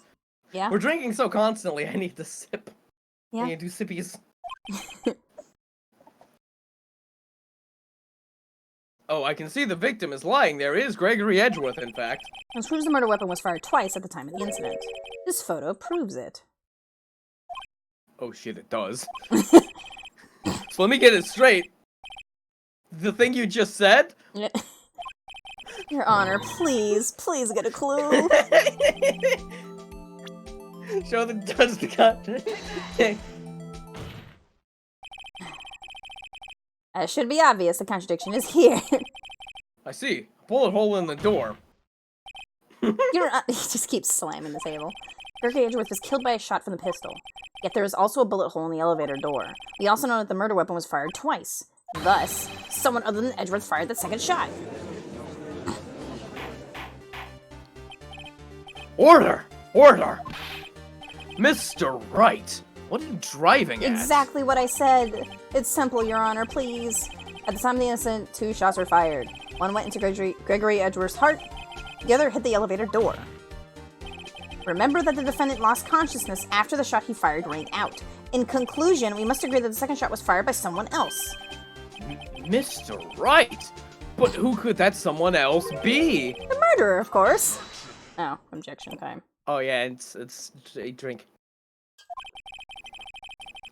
Speaker 2: Yeah?
Speaker 1: We're drinking so constantly, I need to sip.
Speaker 2: Yeah.
Speaker 1: I need to do sippies. Oh, I can see the victim is lying. There is Gregory Edgeworth, in fact.
Speaker 2: This proves the murder weapon was fired twice at the time of the incident. This photo proves it.
Speaker 1: Oh shit, it does. So let me get it straight. The thing you just said?
Speaker 2: Your Honor, please get a clue.
Speaker 1: Show the judge the contradiction.
Speaker 2: It should be obvious the contradiction is here.
Speaker 1: I see. Bullet hole in the door.
Speaker 2: He just keeps slamming the table. Gregory Edgeworth was killed by a shot from the pistol. Yet there is also a bullet hole in the elevator door. We also know that the murder weapon was fired twice. Thus, someone other than Edgeworth fired the second shot.
Speaker 1: Order! Order! Mr. Wright, what are you driving at?
Speaker 2: Exactly what I said. It's simple, Your Honor, please. At the time of the incident, 2 shots were fired. One went into Gregory Edgeworth's heart, the other hit the elevator door. Remember that the defendant lost consciousness after the shot he fired rang out. In conclusion, we must agree that the second shot was fired by someone else.
Speaker 1: Mr. Wright? But who could that someone else be?
Speaker 2: The murderer, of course. Oh, objection time.
Speaker 1: Oh yeah, it's a drink.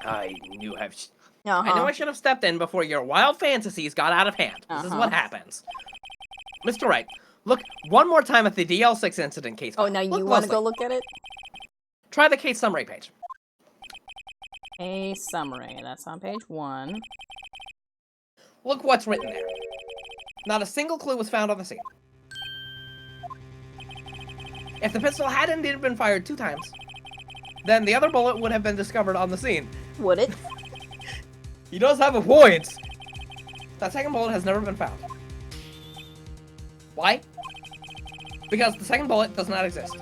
Speaker 1: I knew I should have stepped in before your wild fantasies got out of hand. This is what happens. Mr. Wright, look one more time at the DL6 incident case.
Speaker 2: Oh, now you want to go look at it?
Speaker 1: Try the case summary page.
Speaker 2: A summary. That's on page 1.
Speaker 1: Look what's written there. Not a single clue was found on the scene. If the pistol had indeed been fired 2 times, then the other bullet would have been discovered on the scene.
Speaker 2: Would it?
Speaker 1: He does have a point. That second bullet has never been found. Why? Because the second bullet does not exist.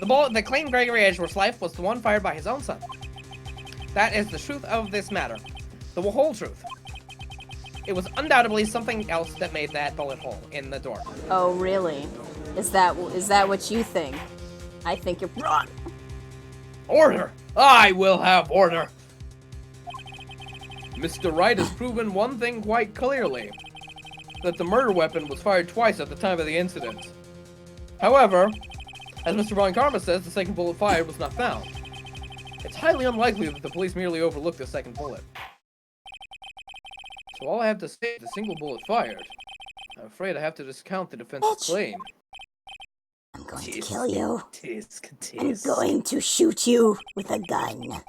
Speaker 1: The bullet that claimed Gregory Edgeworth's life was the one fired by his own son. That is the truth of this matter. The whole truth. It was undoubtedly something else that made that bullet hole in the door.
Speaker 2: Oh, really? Is that what you think? I think you're wrong.
Speaker 1: Order! I will have order! Mr. Wright has proven one thing quite clearly. That the murder weapon was fired twice at the time of the incident. However, as Mr. Von Karma says, the second bullet fired was not found. It's highly unlikely that the police merely overlooked the second bullet. So all I have to say is the single bullet fired. I'm afraid I have to discount the defense's claim.
Speaker 2: I'm going to kill you.
Speaker 1: Tisk.
Speaker 2: I'm going to shoot you with a gun.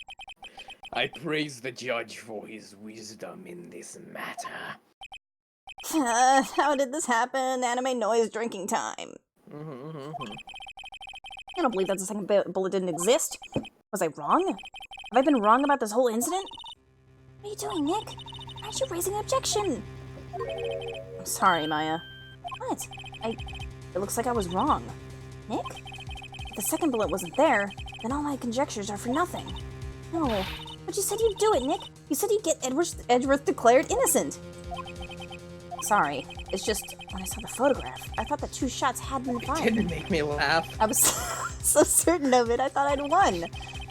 Speaker 1: I praise the judge for his wisdom in this matter.
Speaker 2: How did this happen? Anime noise drinking time. I don't believe that the second bullet didn't exist. Was I wrong? Have I been wrong about this whole incident? What are you doing, Nick? Why aren't you raising an objection? I'm sorry, Maya. What? It looks like I was wrong. Nick? If the second bullet wasn't there, then all my conjectures are for nothing. No, but you said you'd do it, Nick. You said you'd get Edgeworth declared innocent. Sorry, it's just, when I saw the photograph, I thought the 2 shots had been fired.
Speaker 1: It didn't make me laugh.
Speaker 2: I was so certain of it, I thought I'd won.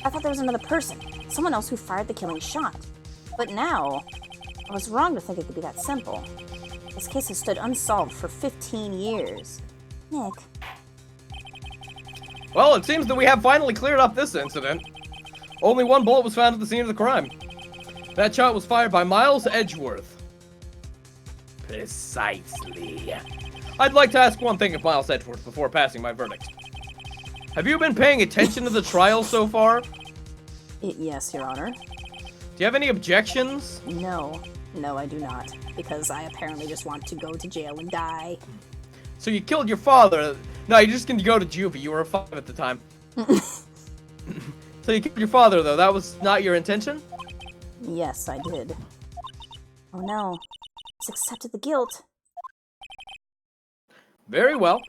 Speaker 2: I thought there was another person, someone else who fired the killing shot. But now, I was wrong to think it could be that simple. This case has stood unsolved for 15 years. Nick.
Speaker 1: Well, it seems that we have finally cleared up this incident. Only 1 bullet was found at the scene of the crime. That shot was fired by Miles Edgeworth. Precisely. I'd like to ask one thing of Miles Edgeworth before passing my verdict. Have you been paying attention to the trial so far?
Speaker 2: Yes, Your Honor.
Speaker 1: Do you have any objections?
Speaker 2: No, I do not. Because I apparently just want to go to jail and die.
Speaker 1: So you killed your father. No, you're just going to go to juvie. You were 5 at the time. So you killed your father, though. That was not your intention?
Speaker 2: Yes, I did. Oh no. He's accepted the guilt.
Speaker 1: Very well.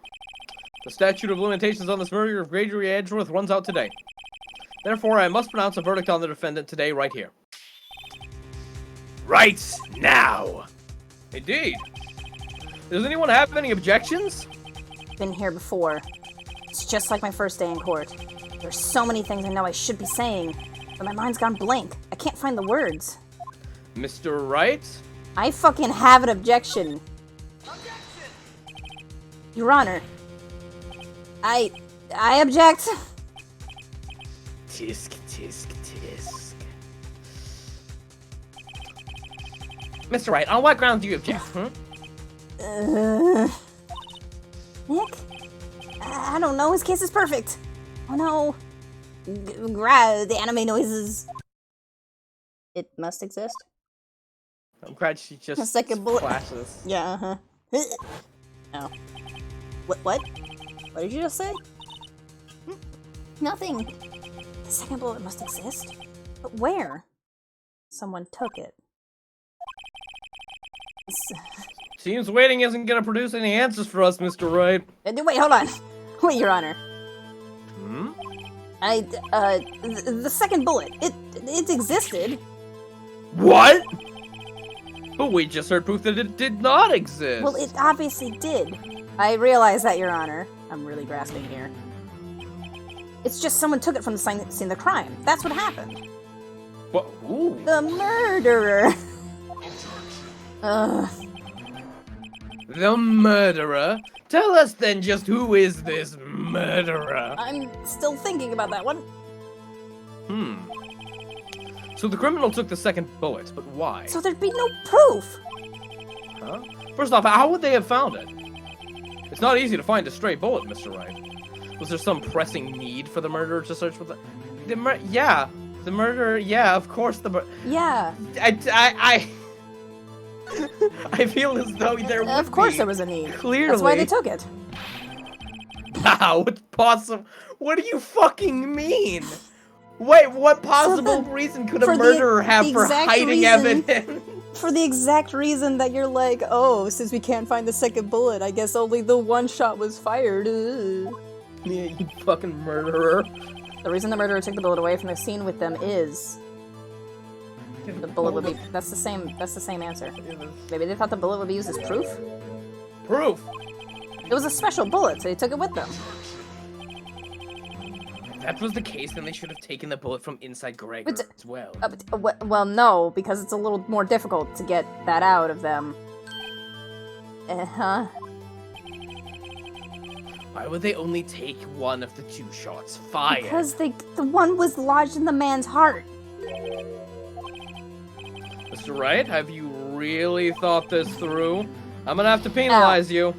Speaker 1: The statute of limitations on this murder of Gregory Edgeworth runs out today. Therefore, I must pronounce a verdict on the defendant today, right here. Right now! Indeed. Does anyone have any objections?
Speaker 2: Been here before. It's just like my first day in court. There's so many things I know I should be saying, but my mind's gone blank. I can't find the words.
Speaker 1: Mr. Wright?
Speaker 2: I fucking have an objection. Your Honor. I object.
Speaker 1: Tisk. Mr. Wright, on what ground do you object,
Speaker 2: Nick? I don't know, his case is perfect. Oh no. The anime noises. It must exist.
Speaker 1: I'm glad she just
Speaker 2: A second bullet.
Speaker 1: flashes.
Speaker 2: Yeah, uh-huh. Oh. What? What did you just say? Nothing. The second bullet must exist. But where? Someone took it.
Speaker 1: Seems waiting isn't gonna produce any answers for us, Mr. Wright.
Speaker 2: Wait, hold on. Wait, Your Honor.
Speaker 1: Hmm?
Speaker 2: The second bullet. It existed.
Speaker 1: What? But we just heard proof that it did not exist.
Speaker 2: Well, it obviously did. I realize that, Your Honor. I'm really grasping here. It's just someone took it from the scene of the crime. That's what happened.
Speaker 1: What? Ooh.
Speaker 2: The murderer.
Speaker 1: The murderer? Tell us then just who is this murderer?
Speaker 2: I'm still thinking about that one.
Speaker 1: So the criminal took the second bullet, but why?
Speaker 2: So there'd be no proof.
Speaker 1: Huh? First off, how would they have found it? It's not easy to find a stray bullet, Mr. Wright. Was there some pressing need for the murderer to search for the yeah, the murderer, yeah, of course
Speaker 2: Yeah.
Speaker 1: I feel as though there would
Speaker 2: Of course there was a need.
Speaker 1: Clearly.
Speaker 2: That's why they took it.
Speaker 1: Wow, what's possible? What do you fucking mean? Wait, what possible reason could a murderer have for hiding evidence?
Speaker 2: For the exact reason that you're like, oh, since we can't find the second bullet, I guess only the one shot was fired. Ugh.
Speaker 1: Yeah, you fucking murderer.
Speaker 2: The reason the murderer took the bullet away from the scene with them is the bullet would be. That's the same answer. Maybe they thought the bullet would be used as proof.
Speaker 1: Proof.
Speaker 2: It was a special bullet, so they took it with them.
Speaker 1: If that was the case, then they should have taken the bullet from inside Gregor as well.
Speaker 2: Well, no, because it's a little more difficult to get that out of them. Uh-huh.
Speaker 1: Why would they only take one of the 2 shots fired?
Speaker 2: Because the one was lodged in the man's heart.
Speaker 1: Mr. Wright, have you really thought this through? I'm gonna have to penalize you.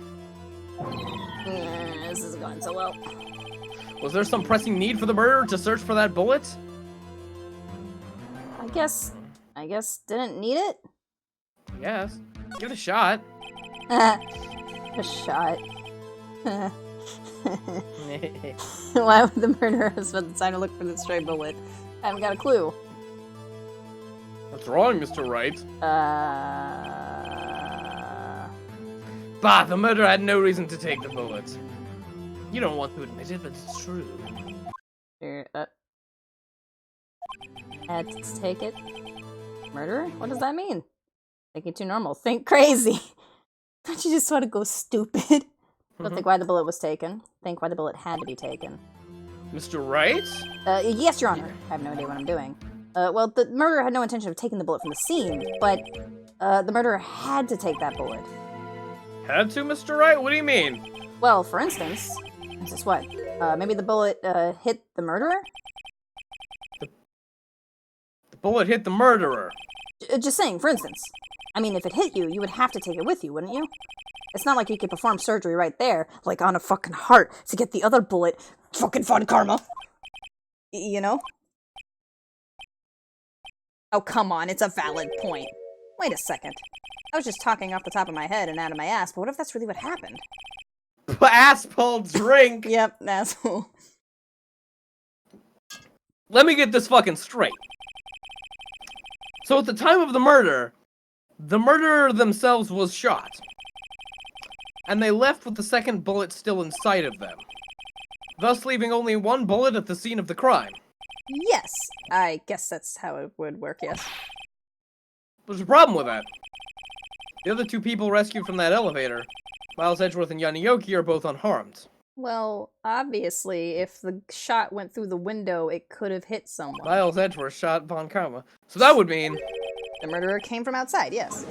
Speaker 2: This is going so well.
Speaker 1: Was there some pressing need for the murderer to search for that bullet?
Speaker 2: I guess didn't need it?
Speaker 1: Yes. Give it a shot.
Speaker 2: A shot. Why would the murderer have spent the time to look for the stray bullet? I haven't got a clue.
Speaker 1: What's wrong, Mr. Wright? Bah, the murderer had no reason to take the bullet. You don't want to admit it, but it's true. Had
Speaker 2: to take it? Murderer? What does that mean? Thinking too normal. Think crazy. Don't you just want to go stupid? Don't think why the bullet was taken. Think why the bullet had to be taken.
Speaker 1: Mr. Wright?
Speaker 2: Yes, Your Honor. I have no idea what I'm doing. Well, the murderer had no intention of taking the bullet from the scene, but the murderer had to take that bullet.
Speaker 1: Had to, Mr. Wright? What do you mean?
Speaker 2: Well, for instance, this is what? Maybe the bullet hit the murderer?
Speaker 1: The bullet hit the murderer.
Speaker 2: Just saying, for instance. I mean, if it hit you, you would have to take it with you, wouldn't you? It's not like you could perform surgery right there, like on a fucking heart, to get the other bullet. Fucking fun karma. You know? Oh, come on, it's a valid point. Wait a second. I was just talking off the top of my head and out of my ass, but what if that's really what happened?
Speaker 1: Asshole drink!
Speaker 2: Yep, asshole.
Speaker 1: Let me get this fucking straight. So at the time of the murderer themselves was shot. And they left with the second bullet still inside of them. Thus leaving only one bullet at the scene of the crime.
Speaker 2: Yes, I guess that's how it would work, yes.
Speaker 1: There's a problem with that. The other 2 people rescued from that elevator, Miles Edgeworth and Yanioki, are both unharmed.
Speaker 2: Well, obviously, if the shot went through the window, it could have hit someone.
Speaker 1: Miles Edgeworth shot Von Karma. So that would mean...
Speaker 2: the murderer came from outside, yes.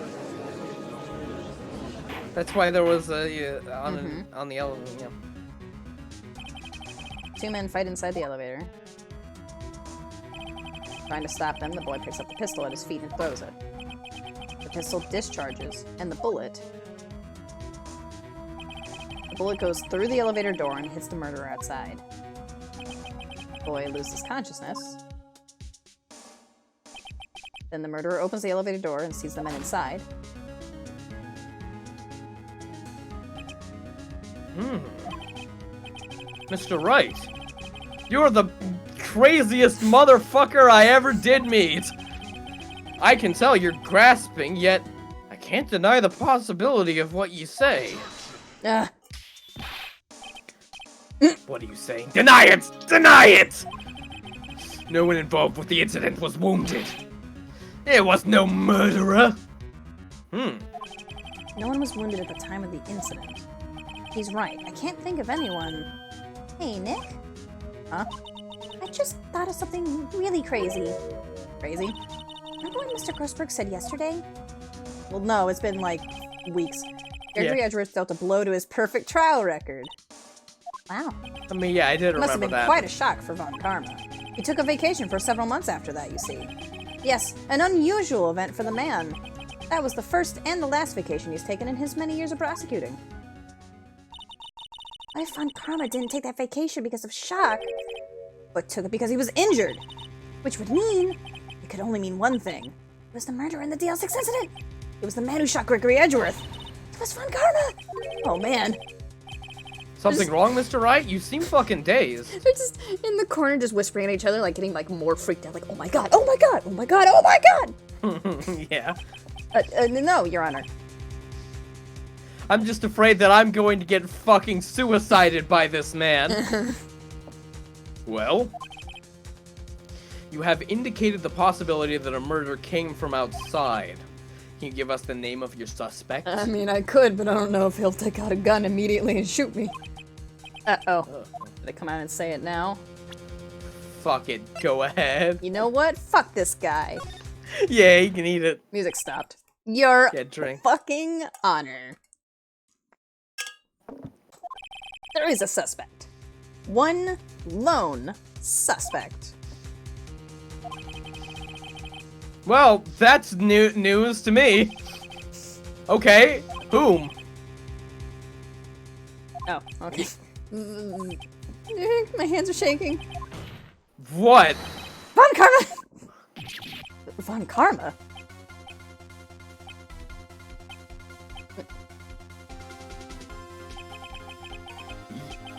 Speaker 1: That's why there was a... on the elevator, yeah.
Speaker 2: 2 men fight inside the elevator. Trying to stop them, the boy picks up the pistol at his feet and throws it. The pistol discharges, and the bullet goes through the elevator door and hits the murderer outside. The boy loses consciousness. Then the murderer opens the elevator door and sees the men inside.
Speaker 1: Mr. Wright, you're the craziest motherfucker I ever did meet. I can tell you're grasping, yet I can't deny the possibility of what you say. What are you saying? Deny it! Deny it! No one involved with the incident was wounded. There was no murderer.
Speaker 2: No one was wounded at the time of the incident. He's right. I can't think of anyone. Hey, Nick? Huh? I just thought of something really crazy. Crazy? Remember what Mr. Grossberg said yesterday? Well, no, it's been like weeks. Gregory Edgeworth dealt a blow to his perfect trial record. Wow.
Speaker 1: I mean, yeah, I did remember that.
Speaker 2: Must have been quite a shock for Von Karma. He took a vacation for several months after that, you see. Yes, an unusual event for the man. That was the first and the last vacation he's taken in his many years of prosecuting. What if Von Karma didn't take that vacation because of shock, but took it because he was injured? Which would mean, it could only mean one thing. It was the murder in the DL6 incident. It was the man who shot Gregory Edgeworth. It was Von Karma. Oh, man.
Speaker 1: Something wrong, Mr. Wright? You seem fucking dazed.
Speaker 2: They're just in the corner just whispering at each other, like getting like more freaked out, like, oh my god, oh my god, oh my god, oh my god!
Speaker 1: Yeah.
Speaker 2: No, Your Honor.
Speaker 1: I'm just afraid that I'm going to get fucking suicided by this man. Well, you have indicated the possibility that a murder came from outside. Can you give us the name of your suspect?
Speaker 2: I mean, I could, but I don't know if he'll take out a gun immediately and shoot me. Uh-oh. Did I come out and say it now?
Speaker 1: Fuck it, go ahead.
Speaker 2: You know what? Fuck this guy.
Speaker 1: Yeah, you can eat it.
Speaker 2: Music stopped. Your
Speaker 1: Drink.
Speaker 2: fucking honor. There is a suspect. One lone suspect.
Speaker 1: Well, that's news to me. Okay, whom?
Speaker 2: Oh, okay. My hands are shaking.
Speaker 1: What?
Speaker 2: Von Karma! Von Karma?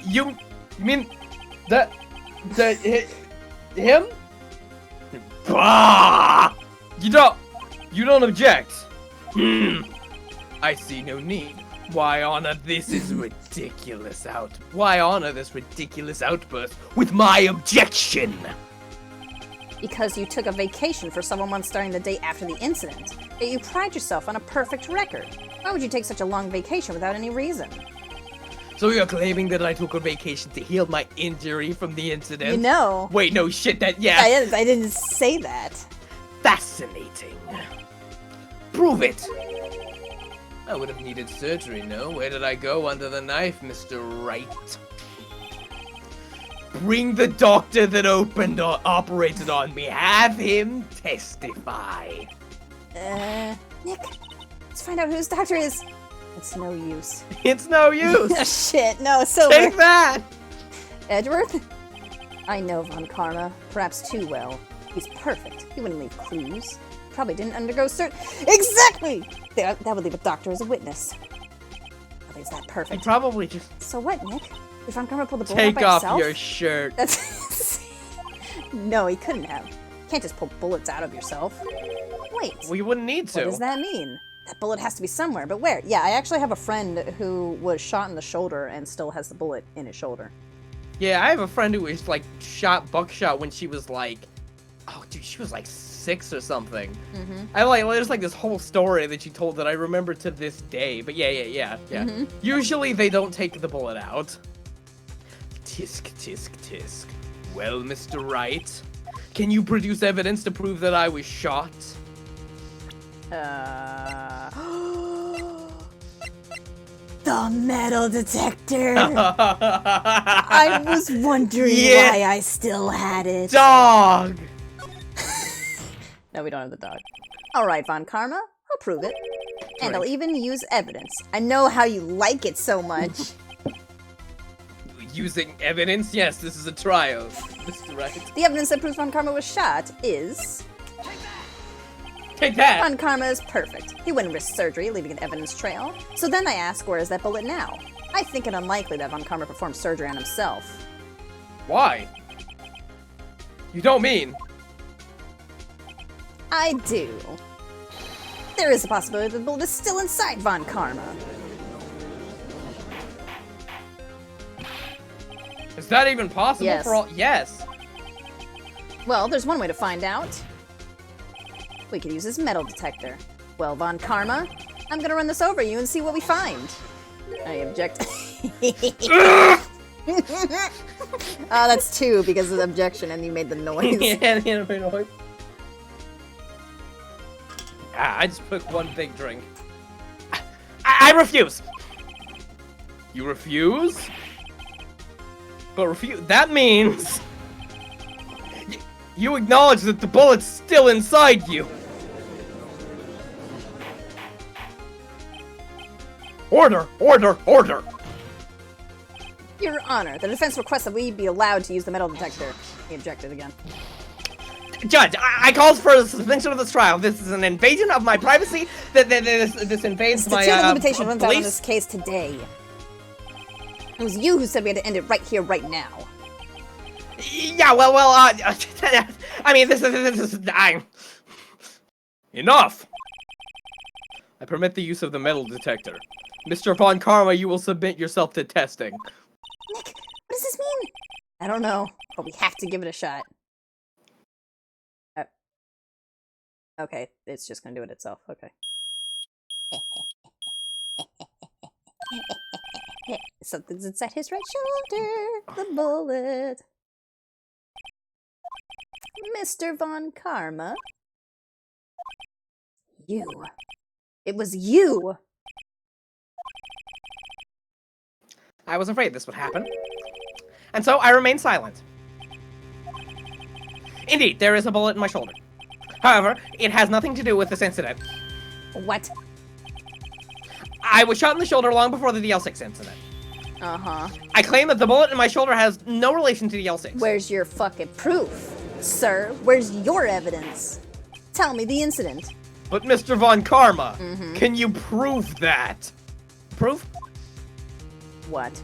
Speaker 1: You mean him? Bah! You don't object. I see no need. Why honor this ridiculous outburst with my objection?
Speaker 2: Because you took a vacation for several months starting the day after the incident. Yet you pride yourself on a perfect record. Why would you take such a long vacation without any reason?
Speaker 1: So you're claiming that I took a vacation to heal my injury from the incident?
Speaker 2: You know.
Speaker 1: Wait, no shit, yeah.
Speaker 2: I didn't say that.
Speaker 1: Fascinating. Prove it. I would have needed surgery, no? Where did I go under the knife, Mr. Wright? Bring the doctor that operated on me. Have him testify.
Speaker 2: Nick, let's find out who his doctor is. It's no use.
Speaker 1: It's no use.
Speaker 2: Shit, no, Silver.
Speaker 1: Take that.
Speaker 2: Edgeworth? I know Von Karma, perhaps too well. He's perfect. He wouldn't leave clues. Probably didn't undergo Exactly! That would leave a doctor as a witness. Probably is that perfect.
Speaker 1: He probably just...
Speaker 2: So what, Nick? Did Von Karma pull the bullet
Speaker 1: Take
Speaker 2: out by
Speaker 1: off
Speaker 2: himself?
Speaker 1: your shirt.
Speaker 2: That's... No, he couldn't have. You can't just pull bullets out of yourself. Wait.
Speaker 1: We wouldn't need to.
Speaker 2: What does that mean? That bullet has to be somewhere, but where? Yeah, I actually have a friend who was shot in the shoulder and still has the bullet in his shoulder.
Speaker 1: Yeah, I have a friend who was like buckshot when she was like, oh dude, she was like 6 or something. There's like this whole story that she told that I remember to this day. But yeah. Usually they don't take the bullet out. Tisk, tisk, tisk. Well, Mr. Wright, can you produce evidence to prove that I was shot?
Speaker 2: The metal detector! I was wondering why I still had it.
Speaker 1: Dog!
Speaker 2: No, we don't have the dog. Alright, Von Karma, I'll prove it. And I'll even use evidence. I know how you like it so much.
Speaker 1: Using evidence? Yes, this is a trial, Mr. Wright.
Speaker 2: The evidence that proves Von Karma was shot is...
Speaker 1: Take that!
Speaker 2: Von Karma is perfect. He wouldn't risk surgery, leaving an evidence trail. So then I ask, where is that bullet now? I think it unlikely that Von Karma performed surgery on himself.
Speaker 1: Why? You don't mean?
Speaker 2: I do. There is a possibility that the bullet is still inside Von Karma.
Speaker 1: Is that even possible
Speaker 2: Yes.
Speaker 1: for all? Yes.
Speaker 2: Well, there's one way to find out. We could use his metal detector. Well, Von Karma, I'm gonna run this over you and see what we find. I object. That's 2 because of the objection and you made the noise.
Speaker 1: Yeah, noise. I just took one big drink. I refuse! You refuse? But that means... You acknowledge that the bullet's still inside you. Order! Order! Order!
Speaker 2: Your Honor, the defense requests that we be allowed to use the metal detector. He objected again.
Speaker 1: Judge, I calls for the suspension of this trial. This is an invasion of my privacy. This invades my,
Speaker 2: statute of limitation runs out on
Speaker 1: police.
Speaker 2: this case today. It was you who said we had to end it right here, right now.
Speaker 1: Yeah, I mean, this is dying. Enough. I permit the use of the metal detector. Mr. Von Karma, you will submit yourself to testing.
Speaker 2: Nick, what does this mean? I don't know, but we have to give it a shot. Okay, it's just gonna do it itself. Okay. Something's inside his right shoulder. The bullet. Mr. Von Karma. You. It was you.
Speaker 1: I was afraid this would happen. And so I remained silent. Indeed, there is a bullet in my shoulder. However, it has nothing to do with this incident.
Speaker 2: What?
Speaker 1: I was shot in the shoulder long before the DL6 incident.
Speaker 2: Uh-huh.
Speaker 1: I claim that the bullet in my shoulder has no relation to DL6.
Speaker 2: Where's your fucking proof? Sir, where's your evidence? Tell me the incident.
Speaker 1: But Mr. Von Karma, can you prove that? Proof?
Speaker 2: What?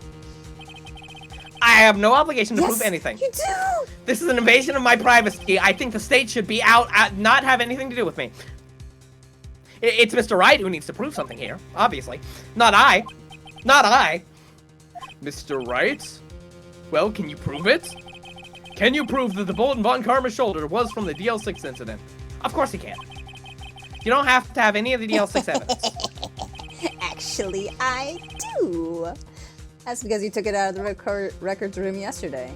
Speaker 1: I have no obligation to
Speaker 2: Yes,
Speaker 1: prove anything.
Speaker 2: You do!
Speaker 1: This is an invasion of my privacy. I think the state should be out, not have anything to do with me. It's Mr. Wright who needs to prove something here, obviously. Not I. Not I. Mr. Wright? Well, can you prove it? Can you prove that the bullet in Von Karma's shoulder was from the DL6 incident? Of course you can. You don't have to have any of the DL6 evidence.
Speaker 2: Actually, I do. That's because you took it out of the records room yesterday.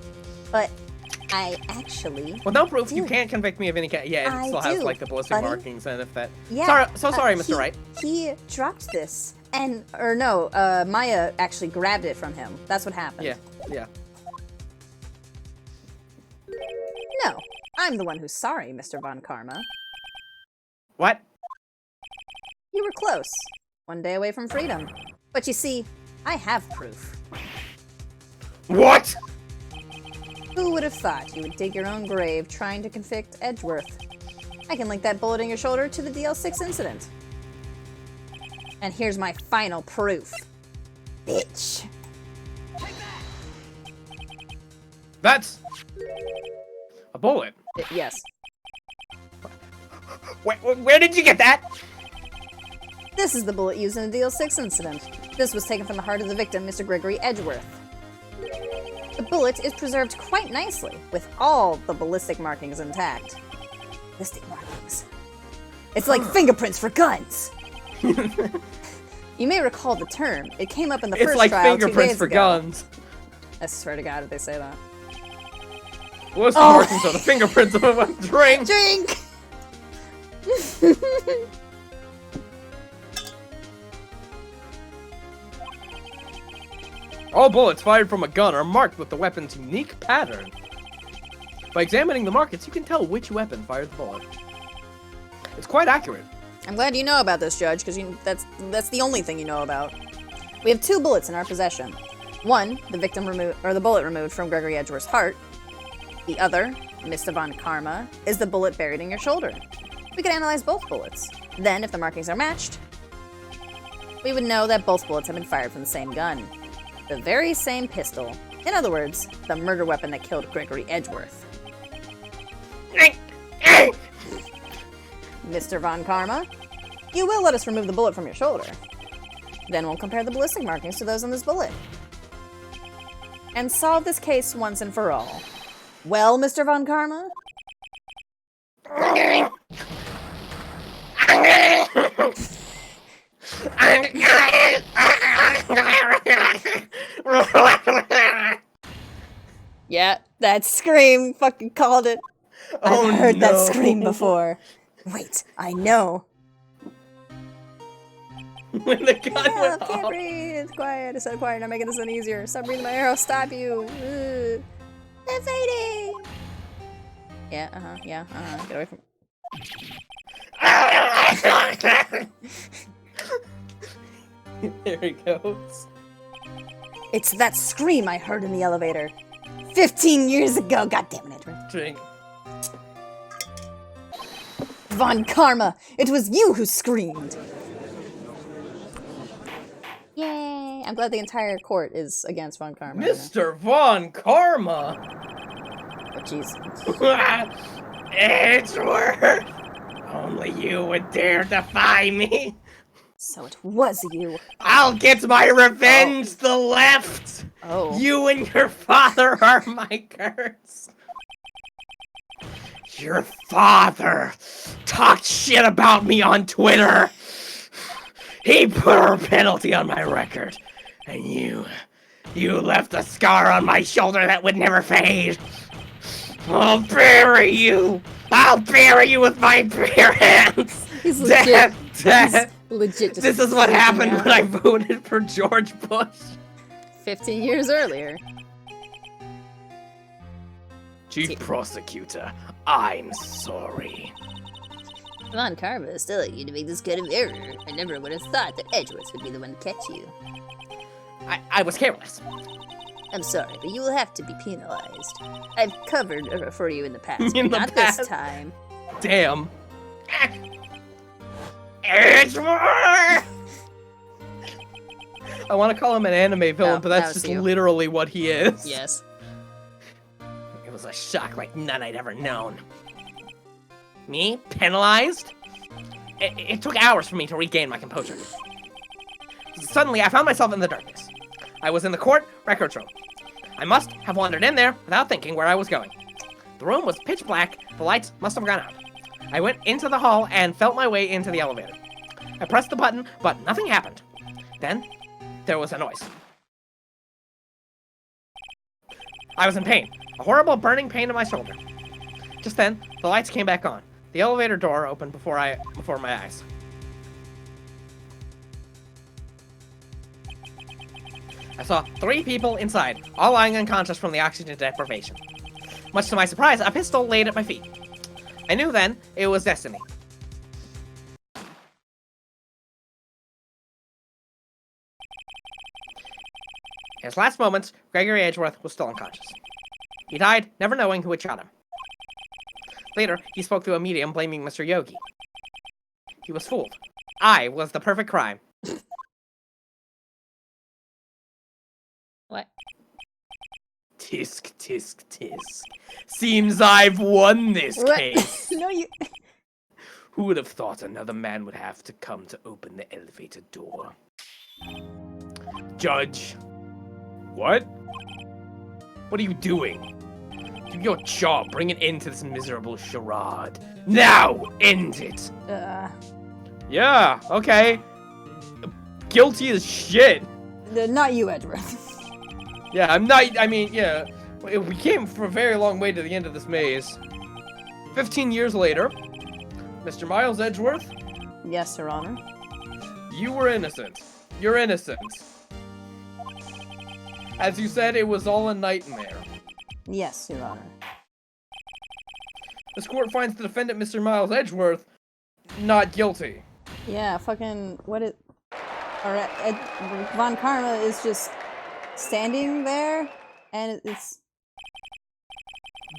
Speaker 2: But I actually.
Speaker 1: Well, no proof.
Speaker 2: do.
Speaker 1: You can't convict me of any kind. Yeah, it still has like the ballistic
Speaker 2: buddy.
Speaker 1: markings, and if that.
Speaker 2: Yeah.
Speaker 1: Sorry, Mr. Wright.
Speaker 2: He dropped this, and no, Maya actually grabbed it from him. That's what happened.
Speaker 1: Yeah.
Speaker 2: No, I'm the one who's sorry, Mr. Von Karma.
Speaker 1: What?
Speaker 2: You were close. One day away from freedom. But you see, I have proof.
Speaker 1: What?
Speaker 2: Who would have thought you would dig your own grave trying to convict Edgeworth? I can link that bullet in your shoulder to the DL6 incident. And here's my final proof. Bitch.
Speaker 1: That's a bullet.
Speaker 2: Yes.
Speaker 1: Where did you get that?
Speaker 2: This is the bullet used in the DL6 incident. This was taken from the heart of the victim, Mr. Gregory Edgeworth. The bullet is preserved quite nicely, with all the ballistic markings intact. Ballistic markings. It's like fingerprints for guns! You may recall the term. It came up in the first
Speaker 1: It's like
Speaker 2: trial 2
Speaker 1: fingerprints
Speaker 2: days
Speaker 1: for
Speaker 2: ago.
Speaker 1: guns.
Speaker 2: I swear to God if they say that.
Speaker 1: What's the markings of the fingerprints of a drink?
Speaker 2: Drink!
Speaker 1: All bullets fired from a gun are marked with the weapon's unique pattern. By examining the markings, you can tell which weapon fired the bullet. It's quite accurate.
Speaker 2: I'm glad you know about this, Judge, because that's the only thing you know about. We have 2 bullets in our possession. One, the bullet removed from Gregory Edgeworth's heart. The other, Mr. Von Karma, is the bullet buried in your shoulder. We could analyze both bullets. Then, if the markings are matched, we would know that both bullets have been fired from the same gun. The very same pistol. In other words, the murder weapon that killed Gregory Edgeworth. Mr. Von Karma, you will let us remove the bullet from your shoulder. Then we'll compare the ballistic markings to those on this bullet. And solve this case once and for all. Well, Mr. Von Karma? Yeah, that scream fucking called it. I've heard that scream before. Wait, I know.
Speaker 1: When the gun went
Speaker 2: Can't
Speaker 1: off.
Speaker 2: breathe. Quiet. I said quiet. Not making this any easier. Stop breathing. My arrow. Stop you. Ugh. Evading. Yeah. Yeah. Get away from.
Speaker 1: There he goes.
Speaker 2: It's that scream I heard in the elevator 15 years ago. God damn it, Edward.
Speaker 1: Drink.
Speaker 2: Von Karma, it was you who screamed. Yay! I'm glad the entire court is against Von Karma.
Speaker 1: Mr. Von Karma!
Speaker 2: Oh, jeez.
Speaker 1: Edgeworth! Only you would dare defy me!
Speaker 2: So it was you.
Speaker 1: I'll get my revenge, the left!
Speaker 2: Oh.
Speaker 1: You and your father are my curse. Your father talked shit about me on Twitter. He put a penalty on my record. And you left a scar on my shoulder that would never fade. I'll bury you. I'll bury you with my bare hands.
Speaker 2: He's legit.
Speaker 1: Death.
Speaker 2: He's legit. Just
Speaker 1: This is what happened when I voted for George Bush.
Speaker 2: 15 years earlier.
Speaker 1: Chief Prosecutor, I'm sorry.
Speaker 2: Von Karma is still at you to make this kind of error. I never would have thought that Edgeworth would be the one to catch you.
Speaker 1: I was careless.
Speaker 2: I'm sorry, but you will have to be penalized. I've covered for you in the past,
Speaker 1: In
Speaker 2: but
Speaker 1: the
Speaker 2: not
Speaker 1: past?
Speaker 2: this time.
Speaker 1: Damn. Edgeworth! I want to call him an anime villain,
Speaker 2: No,
Speaker 1: but that's
Speaker 2: that was
Speaker 1: just
Speaker 2: you.
Speaker 1: literally what he is.
Speaker 2: Yes.
Speaker 1: It was a shock like none I'd ever known. Me? Penalized? It took hours for me to regain my composure. Suddenly, I found myself in the darkness. I was in the court records room. I must have wandered in there without thinking where I was going. The room was pitch black. The lights must have gone out. I went into the hall and felt my way into the elevator. I pressed the button, but nothing happened. Then, there was a noise. I was in pain. A horrible burning pain in my shoulder. Just then, the lights came back on. The elevator door opened before my eyes. I saw 3 people inside, all lying unconscious from the oxygen deprivation. Much to my surprise, a pistol laid at my feet. I knew then it was destiny. In his last moments, Gregory Edgeworth was still unconscious. He died, never knowing who had shot him. Later, he spoke to a medium blaming Mr. Yogi. He was fooled. I was the perfect crime.
Speaker 2: What?
Speaker 1: Tisk, tisk, tisk. Seems I've won this
Speaker 2: What?
Speaker 1: case.
Speaker 2: No, you.
Speaker 1: Who would have thought another man would have to come to open the elevator door? Judge. What? What are you doing? Do your job. Bring an end to this miserable charade. Now! End it! Yeah, okay. Guilty as shit.
Speaker 2: Not you, Edgeworth.
Speaker 1: Yeah, I'm not, I mean, yeah. We came from a very long way to the end of this maze. 15 years later, Mr. Miles Edgeworth,
Speaker 2: Yes, Your Honor.
Speaker 1: you were innocent. You're innocent. As you said, it was all a nightmare.
Speaker 2: Yes, Your Honor.
Speaker 1: This court finds the defendant, Mr. Miles Edgeworth, not guilty.
Speaker 2: Yeah, fucking, what is... Alright, Von Karma is just standing there, and it's...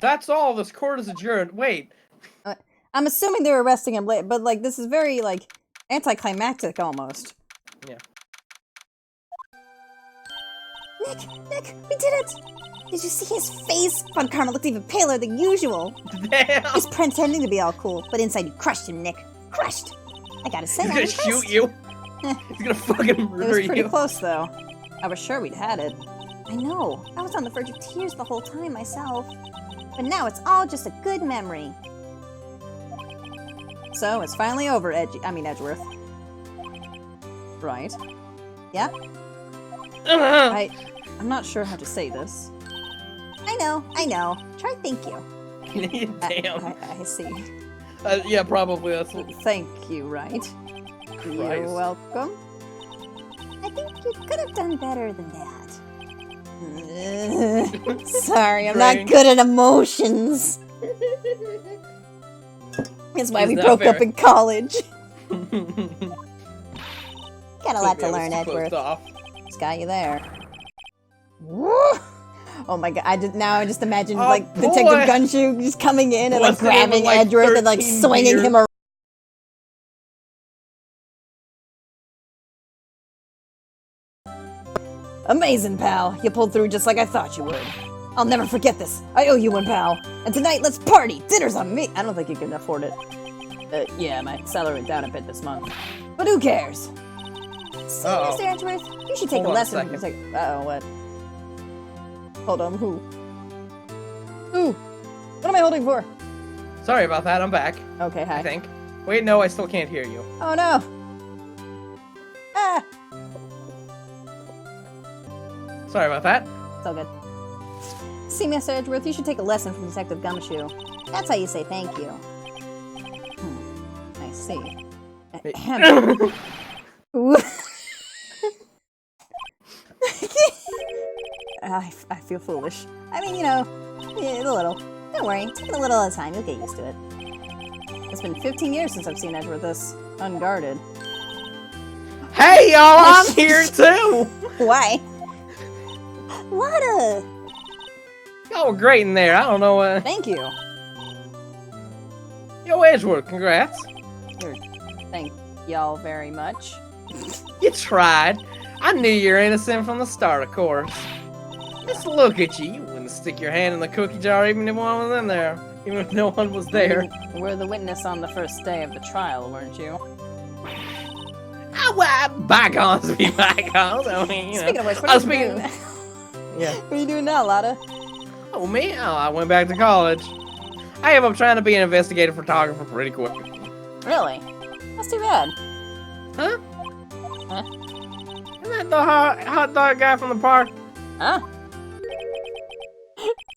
Speaker 1: That's all. This court is adjourned. Wait.
Speaker 2: I'm assuming they're arresting him late, but, like, this is very, like, anticlimactic, almost.
Speaker 1: Yeah.
Speaker 2: Nick, we did it! Did you see his face? Von Karma looked even paler than usual.
Speaker 1: Damn.
Speaker 2: He's pretending to be all cool, but inside you crushed him, Nick. Crushed! I gotta say,
Speaker 1: He's
Speaker 2: I'm
Speaker 1: gonna
Speaker 2: impressed.
Speaker 1: shoot you. He's gonna fucking
Speaker 2: It
Speaker 1: murder
Speaker 2: was pretty
Speaker 1: you.
Speaker 2: close, though. I was sure we'd had it. I know. I was on the verge of tears the whole time myself. But now it's all just a good memory. So, it's finally over, Edgeworth. Right. Yep. I'm not sure how to say this. I know. Try thank you.
Speaker 1: Damn.
Speaker 2: I see.
Speaker 1: Yeah, probably. That's what...
Speaker 2: Thank you, right? You're
Speaker 1: Christ.
Speaker 2: welcome. I think you could have done better than that. Sorry, I'm not
Speaker 1: Drink.
Speaker 2: good at emotions. That's why
Speaker 1: Is
Speaker 2: we
Speaker 1: that
Speaker 2: broke
Speaker 1: fair?
Speaker 2: up in college. Got a lot
Speaker 1: Maybe I
Speaker 2: to
Speaker 1: was
Speaker 2: learn,
Speaker 1: too close
Speaker 2: Edgeworth.
Speaker 1: off.
Speaker 2: Just got you there. Woo! Oh my god, I just imagine
Speaker 1: Oh,
Speaker 2: like
Speaker 1: boy.
Speaker 2: Detective Gunshoe just coming in and like
Speaker 1: Busting him with,
Speaker 2: grabbing
Speaker 1: like,
Speaker 2: Edgeworth and like
Speaker 1: 13
Speaker 2: swinging
Speaker 1: beers.
Speaker 2: him around. Amazing, pal. You pulled through just like I thought you would. I'll never forget this. I owe you one, pal. And tonight, let's party. Dinner's on me. I don't think you can afford it. Yeah, my salary went down a bit this month. But who cares? See, Mr. Edgeworth, you should take a lesson from uh-oh, what? Hold on, who? Who? What am I holding for?
Speaker 1: Sorry about that, I'm back.
Speaker 2: Okay, hi.
Speaker 1: I think. Wait, no, I still can't hear you.
Speaker 2: Oh no! Ah!
Speaker 1: Sorry about that.
Speaker 2: It's all good. See, Mr. Edgeworth, you should take a lesson from Detective Gumshoe. That's how you say thank you. I see. Ooh. I feel foolish. I mean, you know, yeah, a little. Don't worry, take it a little at a time. You'll get used to it. It's been 15 years since I've seen Edgeworth this unguarded.
Speaker 1: Hey, y'all! I'm here too.
Speaker 2: Why? What
Speaker 1: Y'all were great in there. I don't know.
Speaker 2: Thank you.
Speaker 1: Yo, Edgeworth, congrats.
Speaker 2: Thank y'all very much.
Speaker 1: You tried. I knew you were innocent from the start, of course. Just look at you. You wouldn't stick your hand in the cookie jar even if one was in there. Even if no one was there.
Speaker 2: You were the witness on the first day of the trial, weren't you?
Speaker 1: Well, bygones be bygones. I mean, you
Speaker 2: Speaking
Speaker 1: know.
Speaker 2: of which, what are you doing?
Speaker 1: Yeah.
Speaker 2: What are you doing now, Lotta?
Speaker 1: Oh, me? Oh, I went back to college. I gave up trying to be an investigative photographer pretty quick.
Speaker 2: Really? That's too bad.
Speaker 1: Huh?
Speaker 2: Huh?
Speaker 1: Isn't that the hot dog guy from the park?
Speaker 2: Huh?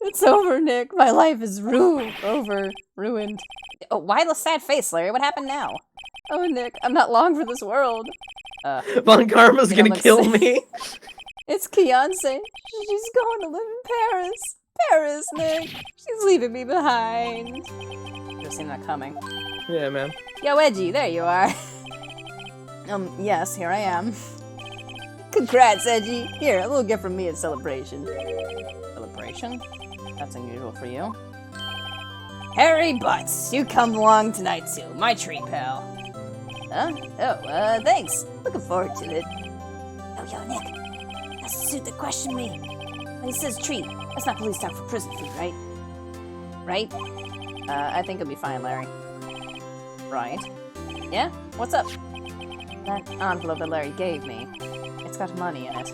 Speaker 2: It's over, Nick. My life is ruined. Oh, why the sad face, Larry? What happened now? Oh, Nick, I'm not long for this world.
Speaker 1: Von Karma's gonna kill me.
Speaker 2: It's Beyonce. She's going to live in Paris. Paris, Nick. She's leaving me behind. Just seen that coming.
Speaker 1: Yeah, man.
Speaker 2: Yo, Edgy, there you are. Yes, here I am. Congrats, Edgy. Here, a little gift from me in celebration. Celebration? That's unusual for you. Harry Butts, you come along tonight too. My treat, pal. Huh? Oh, thanks. Looking forward to it. Oh, yo, Nick. That's the suit that questioned me. When he says treat, that's not police talk for prison food, right? Right? I think it'll be fine, Larry. Right. Yeah? What's up? That envelope that Larry gave me. It's got money in it.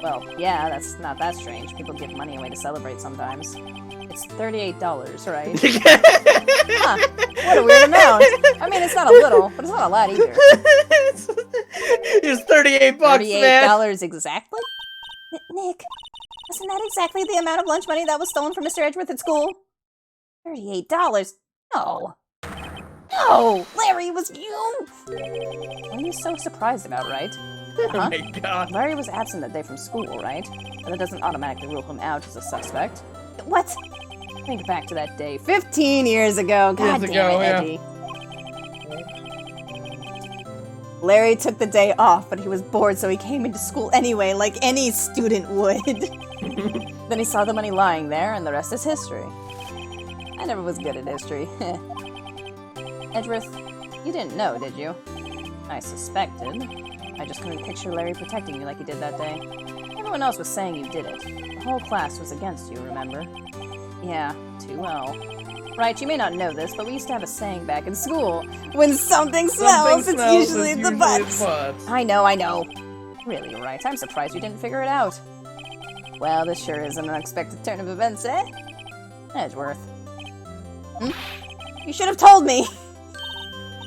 Speaker 2: Well, yeah, that's not that strange. People give money away to celebrate sometimes. It's $38, right? Huh, what a weird amount. I mean, it's not a little, but it's not a lot either.
Speaker 1: It's $38, man.
Speaker 2: $38 exactly? Nick, isn't that exactly the amount of lunch money that was stolen from Mr. Edgeworth at school? $38? No. No! Larry, it was you! What are you so surprised about, right?
Speaker 1: Oh my god.
Speaker 2: Larry was absent that day from school, right? But that doesn't automatically rule him out as a suspect. What? Think back to that day 15 years ago. God damn it, Edgy. Larry took the day off, but he was bored, so he came into school anyway, like any student would. Then he saw the money lying there, and the rest is history. I never was good at history. Edgeworth, you didn't know, did you? I suspected. I just couldn't picture Larry protecting you like he did that day. Everyone else was saying you did it. The whole class was against you, remember? Yeah, too well. Right, you may not know this, but we used to have a saying back in school. When something smells, it's usually the butts. I know. Really, Wright, I'm surprised you didn't figure it out. Well, this sure is an unexpected turn of events, eh? Edgeworth. You should have told me!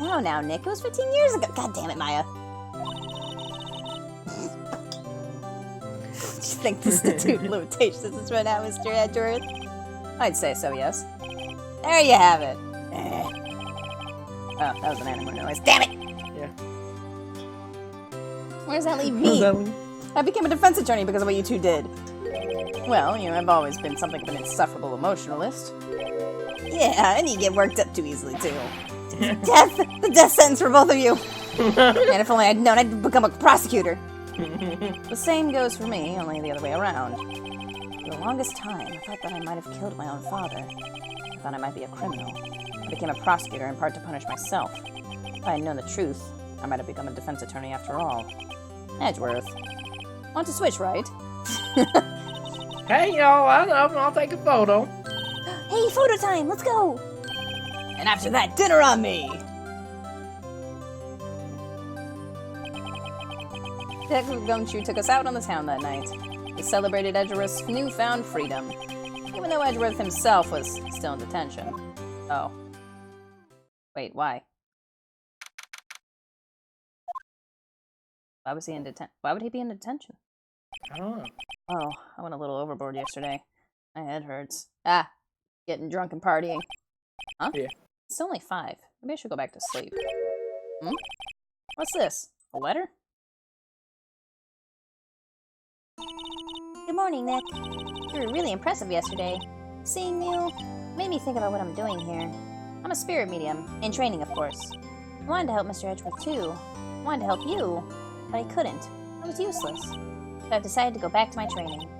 Speaker 2: Now, Nick, it was 15 years ago. God damn it, Maya. Do you think the statute of limitations is run out, Mr. Edgeworth? I'd say so, yes. There you have it. Oh, that was an animal noise. Damn it!
Speaker 1: Yeah.
Speaker 2: Where does that leave me? I became a defense attorney because of what you two did. Well, you know, I've always been something of an insufferable emotionalist. Yeah, and you get worked up too easily, too. Death! The death sentence for both of you! And if only I'd known, I'd become a prosecutor. The same goes for me, only the other way around. For the longest time, I thought that I might have killed my own father. I thought I might be a criminal. I became a prosecutor in part to punish myself. If I had known the truth, I might have become a defense attorney after all. Edgeworth. Want to switch, right?
Speaker 1: Hey, y'all, I'll take a photo.
Speaker 2: Hey, photo time, let's go! And after that, dinner on me! Detective Gumshoe took us out on the town that night. We celebrated Edgeworth's newfound freedom, even though Edgeworth himself was still in detention. Oh. Wait, why? Why was he in detention? Why would he be in detention?
Speaker 1: I don't know.
Speaker 2: Oh, I went a little overboard yesterday. My head hurts. Ah, getting drunk and partying. Huh?
Speaker 1: Yeah.
Speaker 2: It's only 5. Maybe I should go back to sleep. Hmm? What's this? A letter? Good morning, Nick. You were really impressive yesterday. Seeing you made me think about what I'm doing here. I'm a spirit medium, in training, of course. I wanted to help Mr. Edgeworth, too. I wanted to help you, but I couldn't. I was useless. So I've decided to go back to my training.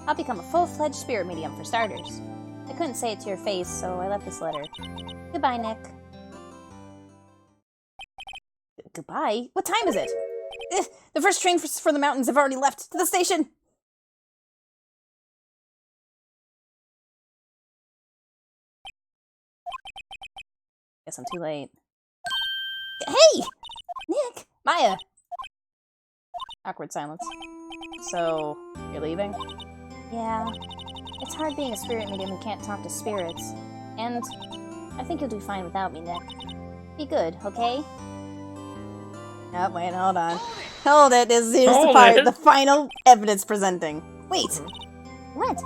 Speaker 2: I'll become a full-fledged spirit medium, for starters. I couldn't say it to your face, so I left this letter. Goodbye, Nick. Goodbye? What time is it? The first train for the mountains have already left to the station. Guess I'm too late. Hey! Nick! Maya! Awkward silence. So, you're leaving? Yeah. It's hard being a spirit medium who can't talk to spirits. And I think you'll do fine without me, Nick. Be good, okay? Oh, wait, hold on. Hold it! Here's the part, the final evidence presenting. Wait! What?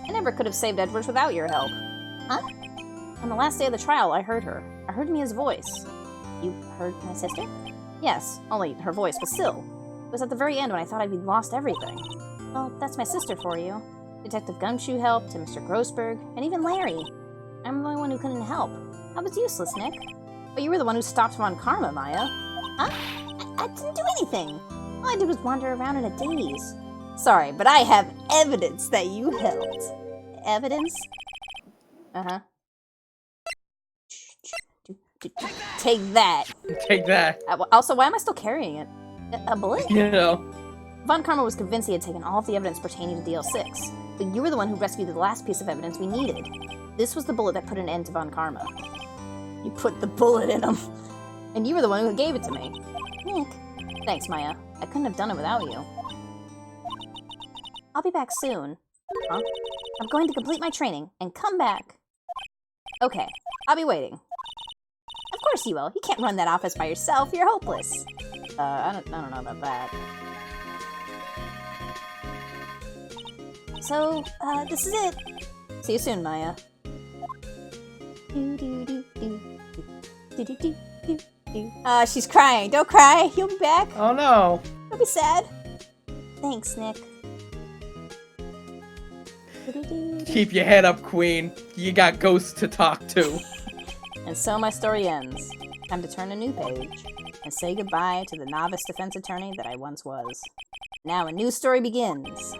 Speaker 2: I never could have saved Edwards without your help. Huh? On the last day of the trial, I heard her. I heard Mia's voice. You heard my sister? Yes, only her voice, but still. It was at the very end when I thought I'd lost everything. Well, that's my sister for you. Detective Gumshoe helped, and Mr. Grossberg, and even Larry. I'm the only one who couldn't help. I was useless, Nick. But you were the one who stopped Von Karma, Maya. Huh? I didn't do anything. All I did was wander around in a daze. Sorry, but I have evidence that you helped. Evidence? Uh-huh. Take that.
Speaker 1: Take that.
Speaker 2: Also, why am I still carrying it? A bullet?
Speaker 1: You know.
Speaker 2: Von Karma was convinced he had taken all of the evidence pertaining to DL6, but you were the one who rescued the last piece of evidence we needed. This was the bullet that put an end to Von Karma. You put the bullet in him. And you were the one who gave it to me. Nick. Thanks, Maya. I couldn't have done it without you. I'll be back soon. Huh? I'm going to complete my training and come back. Okay, I'll be waiting. Of course you will. You can't run that office by yourself. You're hopeless. I don't know about that. So, this is it. See you soon, Maya. She's crying. Don't cry. You'll be back.
Speaker 1: Oh no.
Speaker 2: Don't be sad. Thanks, Nick.
Speaker 1: Keep your head up, Queen. You got ghosts to talk to.
Speaker 2: And so my story ends. Time to turn a new page and say goodbye to the novice defense attorney that I once was. Now a new story begins.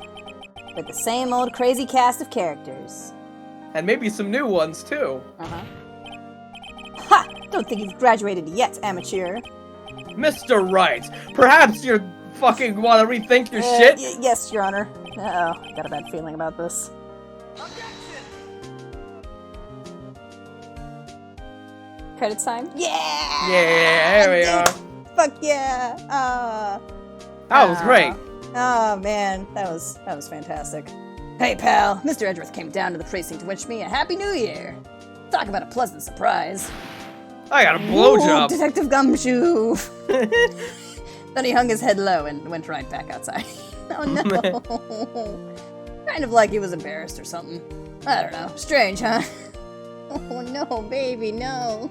Speaker 2: With the same old crazy cast of characters.
Speaker 1: And maybe some new ones, too.
Speaker 2: Uh-huh. Ha! Don't think you've graduated yet, amateur.
Speaker 1: Mr. Wright, perhaps you fucking want to rethink your shit?
Speaker 2: Yes, Your Honor. Uh-oh, got a bad feeling about this. Credits time? Yeah!
Speaker 1: Yeah, there we are.
Speaker 2: Fuck yeah!
Speaker 1: That was great.
Speaker 2: Oh man, that was fantastic. Hey pal, Mr. Edgeworth came down to the precinct to wish me a happy new year. Talk about a pleasant surprise.
Speaker 1: I got a blowjob.
Speaker 2: Detective Gumshoe. Then he hung his head low and went right back outside. Oh no. Kind of like he was embarrassed or something. I don't know. Strange, huh? Oh no, baby, no.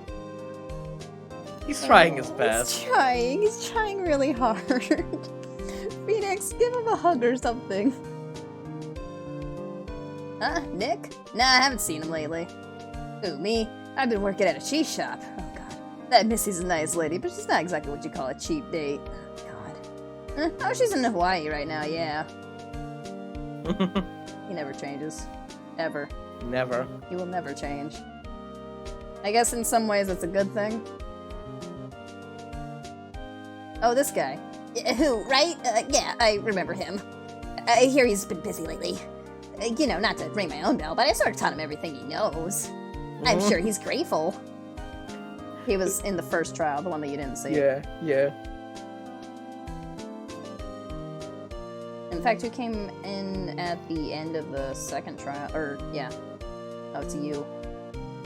Speaker 1: He's trying his best.
Speaker 2: He's trying really hard. Phoenix, give him a hug or something. Huh, Nick? Nah, I haven't seen him lately. Who, me? I've been working at a cheese shop. Oh god. That Missy's a nice lady, but she's not exactly what you call a cheap date. God. Oh, she's in Hawaii right now, yeah. He never changes. Ever.
Speaker 1: Never.
Speaker 2: He will never change. I guess in some ways it's a good thing. Oh, this guy. Who, right? Yeah, I remember him. I hear he's been busy lately. You know, not to ring my own bell, but I sort of taught him everything he knows. I'm sure he's grateful. He was in the first trial, the one that you didn't see.
Speaker 1: Yeah.
Speaker 2: fact, who came in at the end of the second trial? Or, yeah. Oh, it's you.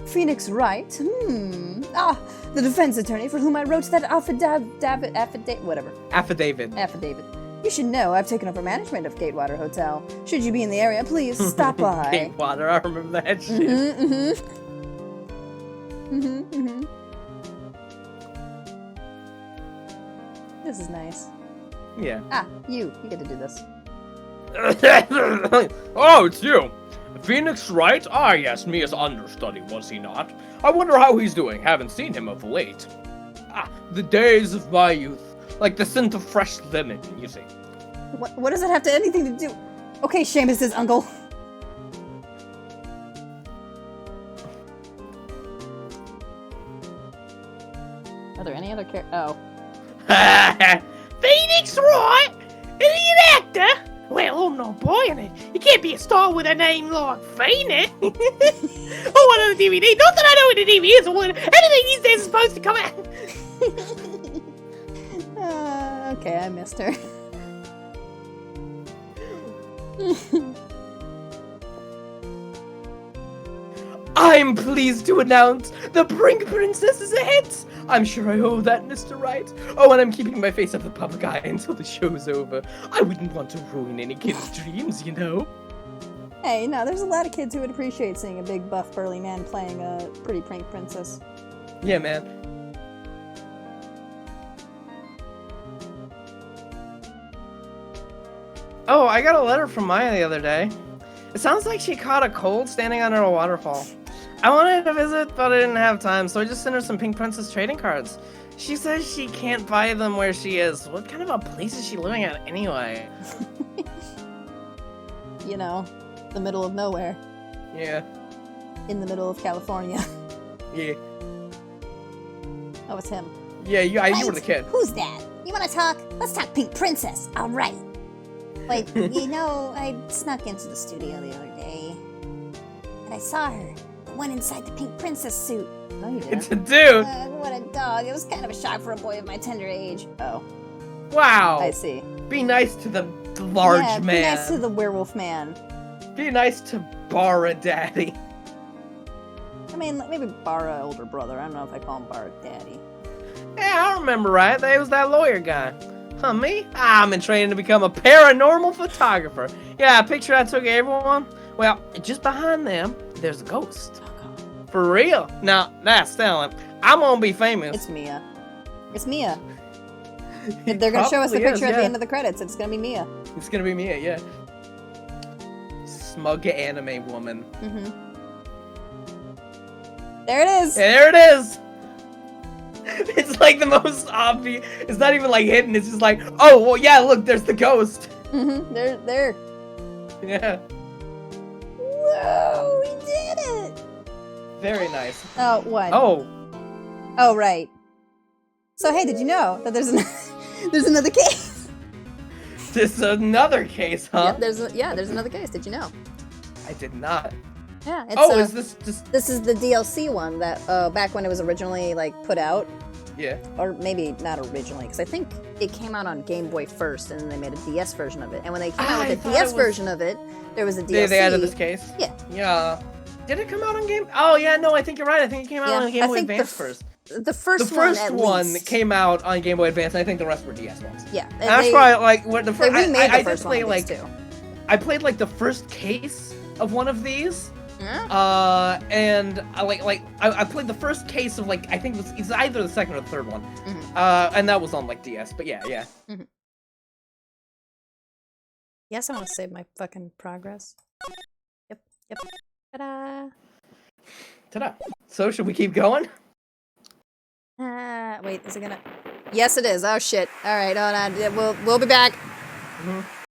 Speaker 2: Phoenix Wright? Ah, the defense attorney for whom I wrote that
Speaker 1: Affidavit.
Speaker 2: Affidavit. You should know I've taken over management of Gatewater Hotel. Should you be in the area, please stop by.
Speaker 1: Gatewater, I remember that shit.
Speaker 2: This is nice.
Speaker 1: Yeah.
Speaker 2: Ah, you get to do this.
Speaker 1: Oh, it's you. Phoenix Wright? Ah, yes, me as understudy, was he not? I wonder how he's doing. Haven't seen him of late. Ah, the days of my youth. Like the scent of fresh lemon, you see.
Speaker 2: What does it have to anything to do? Okay, Seamus's uncle. Are there any other Oh.
Speaker 3: Phoenix Wright? Is he an actor? Well, I'm not buying it. You can't be a star with a name like Phoenix. Oh, what on the DVD? Not that I know what the DVD is or what anything these days is supposed to come out.
Speaker 2: Okay, I missed her.
Speaker 1: I'm pleased to announce the Brink Princess is a hit! I'm sure I owe that, Mr. Wright. Oh, and I'm keeping my face out of the public eye until the show's over. I wouldn't want to ruin any kid's dreams, you know?
Speaker 2: Hey, no, there's a lot of kids who would appreciate seeing a big, buff, burly man playing a pretty prank princess.
Speaker 1: Yeah, man. Oh, I got a letter from Maya the other day. It sounds like she caught a cold standing under a waterfall. I wanted to visit, but I didn't have time, so I just sent her some Pink Princess trading cards. She says she can't buy them where she is. What kind of a place is she living at anyway?
Speaker 2: You know, the middle of nowhere.
Speaker 1: Yeah.
Speaker 2: In the middle of California.
Speaker 1: Yeah.
Speaker 2: Oh, it's him.
Speaker 1: Yeah, you were the kid.
Speaker 4: Who's that? You wanna talk? Let's talk Pink Princess. All right. Wait, you know, I snuck into the studio the other day, and I saw her. The one inside the Pink Princess suit.
Speaker 2: Oh, you did.
Speaker 1: It's a dude.
Speaker 4: What a dog. It was kind of a shock for a boy of my tender age.
Speaker 2: Oh,
Speaker 1: Wow.
Speaker 2: I see.
Speaker 1: Be nice to the large
Speaker 2: yeah,
Speaker 1: man.
Speaker 2: Be nice to the werewolf man.
Speaker 1: Be nice to Bara Daddy.
Speaker 2: I mean, maybe Bara older brother. I don't know if I call him Bara Daddy.
Speaker 1: Yeah, I remember right. That was that lawyer guy. Huh, me? I'm in training to become a paranormal photographer. Yeah, picture I took of everyone. Well, just behind them, there's a ghost. For real? Now, that's telling. I'm gonna be famous.
Speaker 2: It's Mia. It's Mia. If they're gonna show us the picture at the end of the credits, it's gonna be Mia.
Speaker 1: It's gonna be Mia, yeah. Smug anime woman.
Speaker 2: Mm-hmm. There it is!
Speaker 1: Yeah, there it is! It's like the most obvious. It's not even like hidden. It's just like, oh, well, yeah, look, there's the ghost.
Speaker 2: Mm-hmm. There.
Speaker 1: Yeah.
Speaker 2: Whoa, we did it!
Speaker 1: Very nice.
Speaker 2: Oh, what?
Speaker 1: Oh.
Speaker 2: Oh, right. So, hey, did you know that there's another case?
Speaker 1: This another case, huh?
Speaker 2: Yeah, there's another case. Did you know?
Speaker 1: I did not.
Speaker 2: Yeah. It's,
Speaker 1: Oh, is this just...
Speaker 2: This is the DLC one that back when it was originally like put out.
Speaker 1: Yeah.
Speaker 2: Or maybe not originally, because I think it came out on Game Boy first, and then they made a DS version of it. And when they came out with the DS version of it, there was a DLC.
Speaker 1: They added this case?
Speaker 2: Yeah.
Speaker 1: Yeah. Did it come out on Game... Oh, yeah, no, I think you're right. I think it came out on Game Boy Advance first.
Speaker 2: The first
Speaker 1: one came out on Game Boy Advance, and I think the rest were DS ones.
Speaker 2: Yeah.
Speaker 1: And that's probably, like, what the first...
Speaker 2: They remade the first
Speaker 1: play,
Speaker 2: one,
Speaker 1: like,
Speaker 2: too.
Speaker 1: I played, like, the first case of one of these.
Speaker 2: Yeah.
Speaker 1: And I played the first case of, like, I think it's either the second or the third one.
Speaker 2: Mm-hmm.
Speaker 1: And that was on, like, DS, but yeah.
Speaker 2: Mm-hmm. Yes, I want to save my fucking progress. Yep. Ta-da!
Speaker 1: Ta-da. So, should we keep going?
Speaker 2: Wait, is it gonna... Yes, it is. Oh, shit. Alright, hold on. We'll be back.
Speaker 1: Mm-hmm.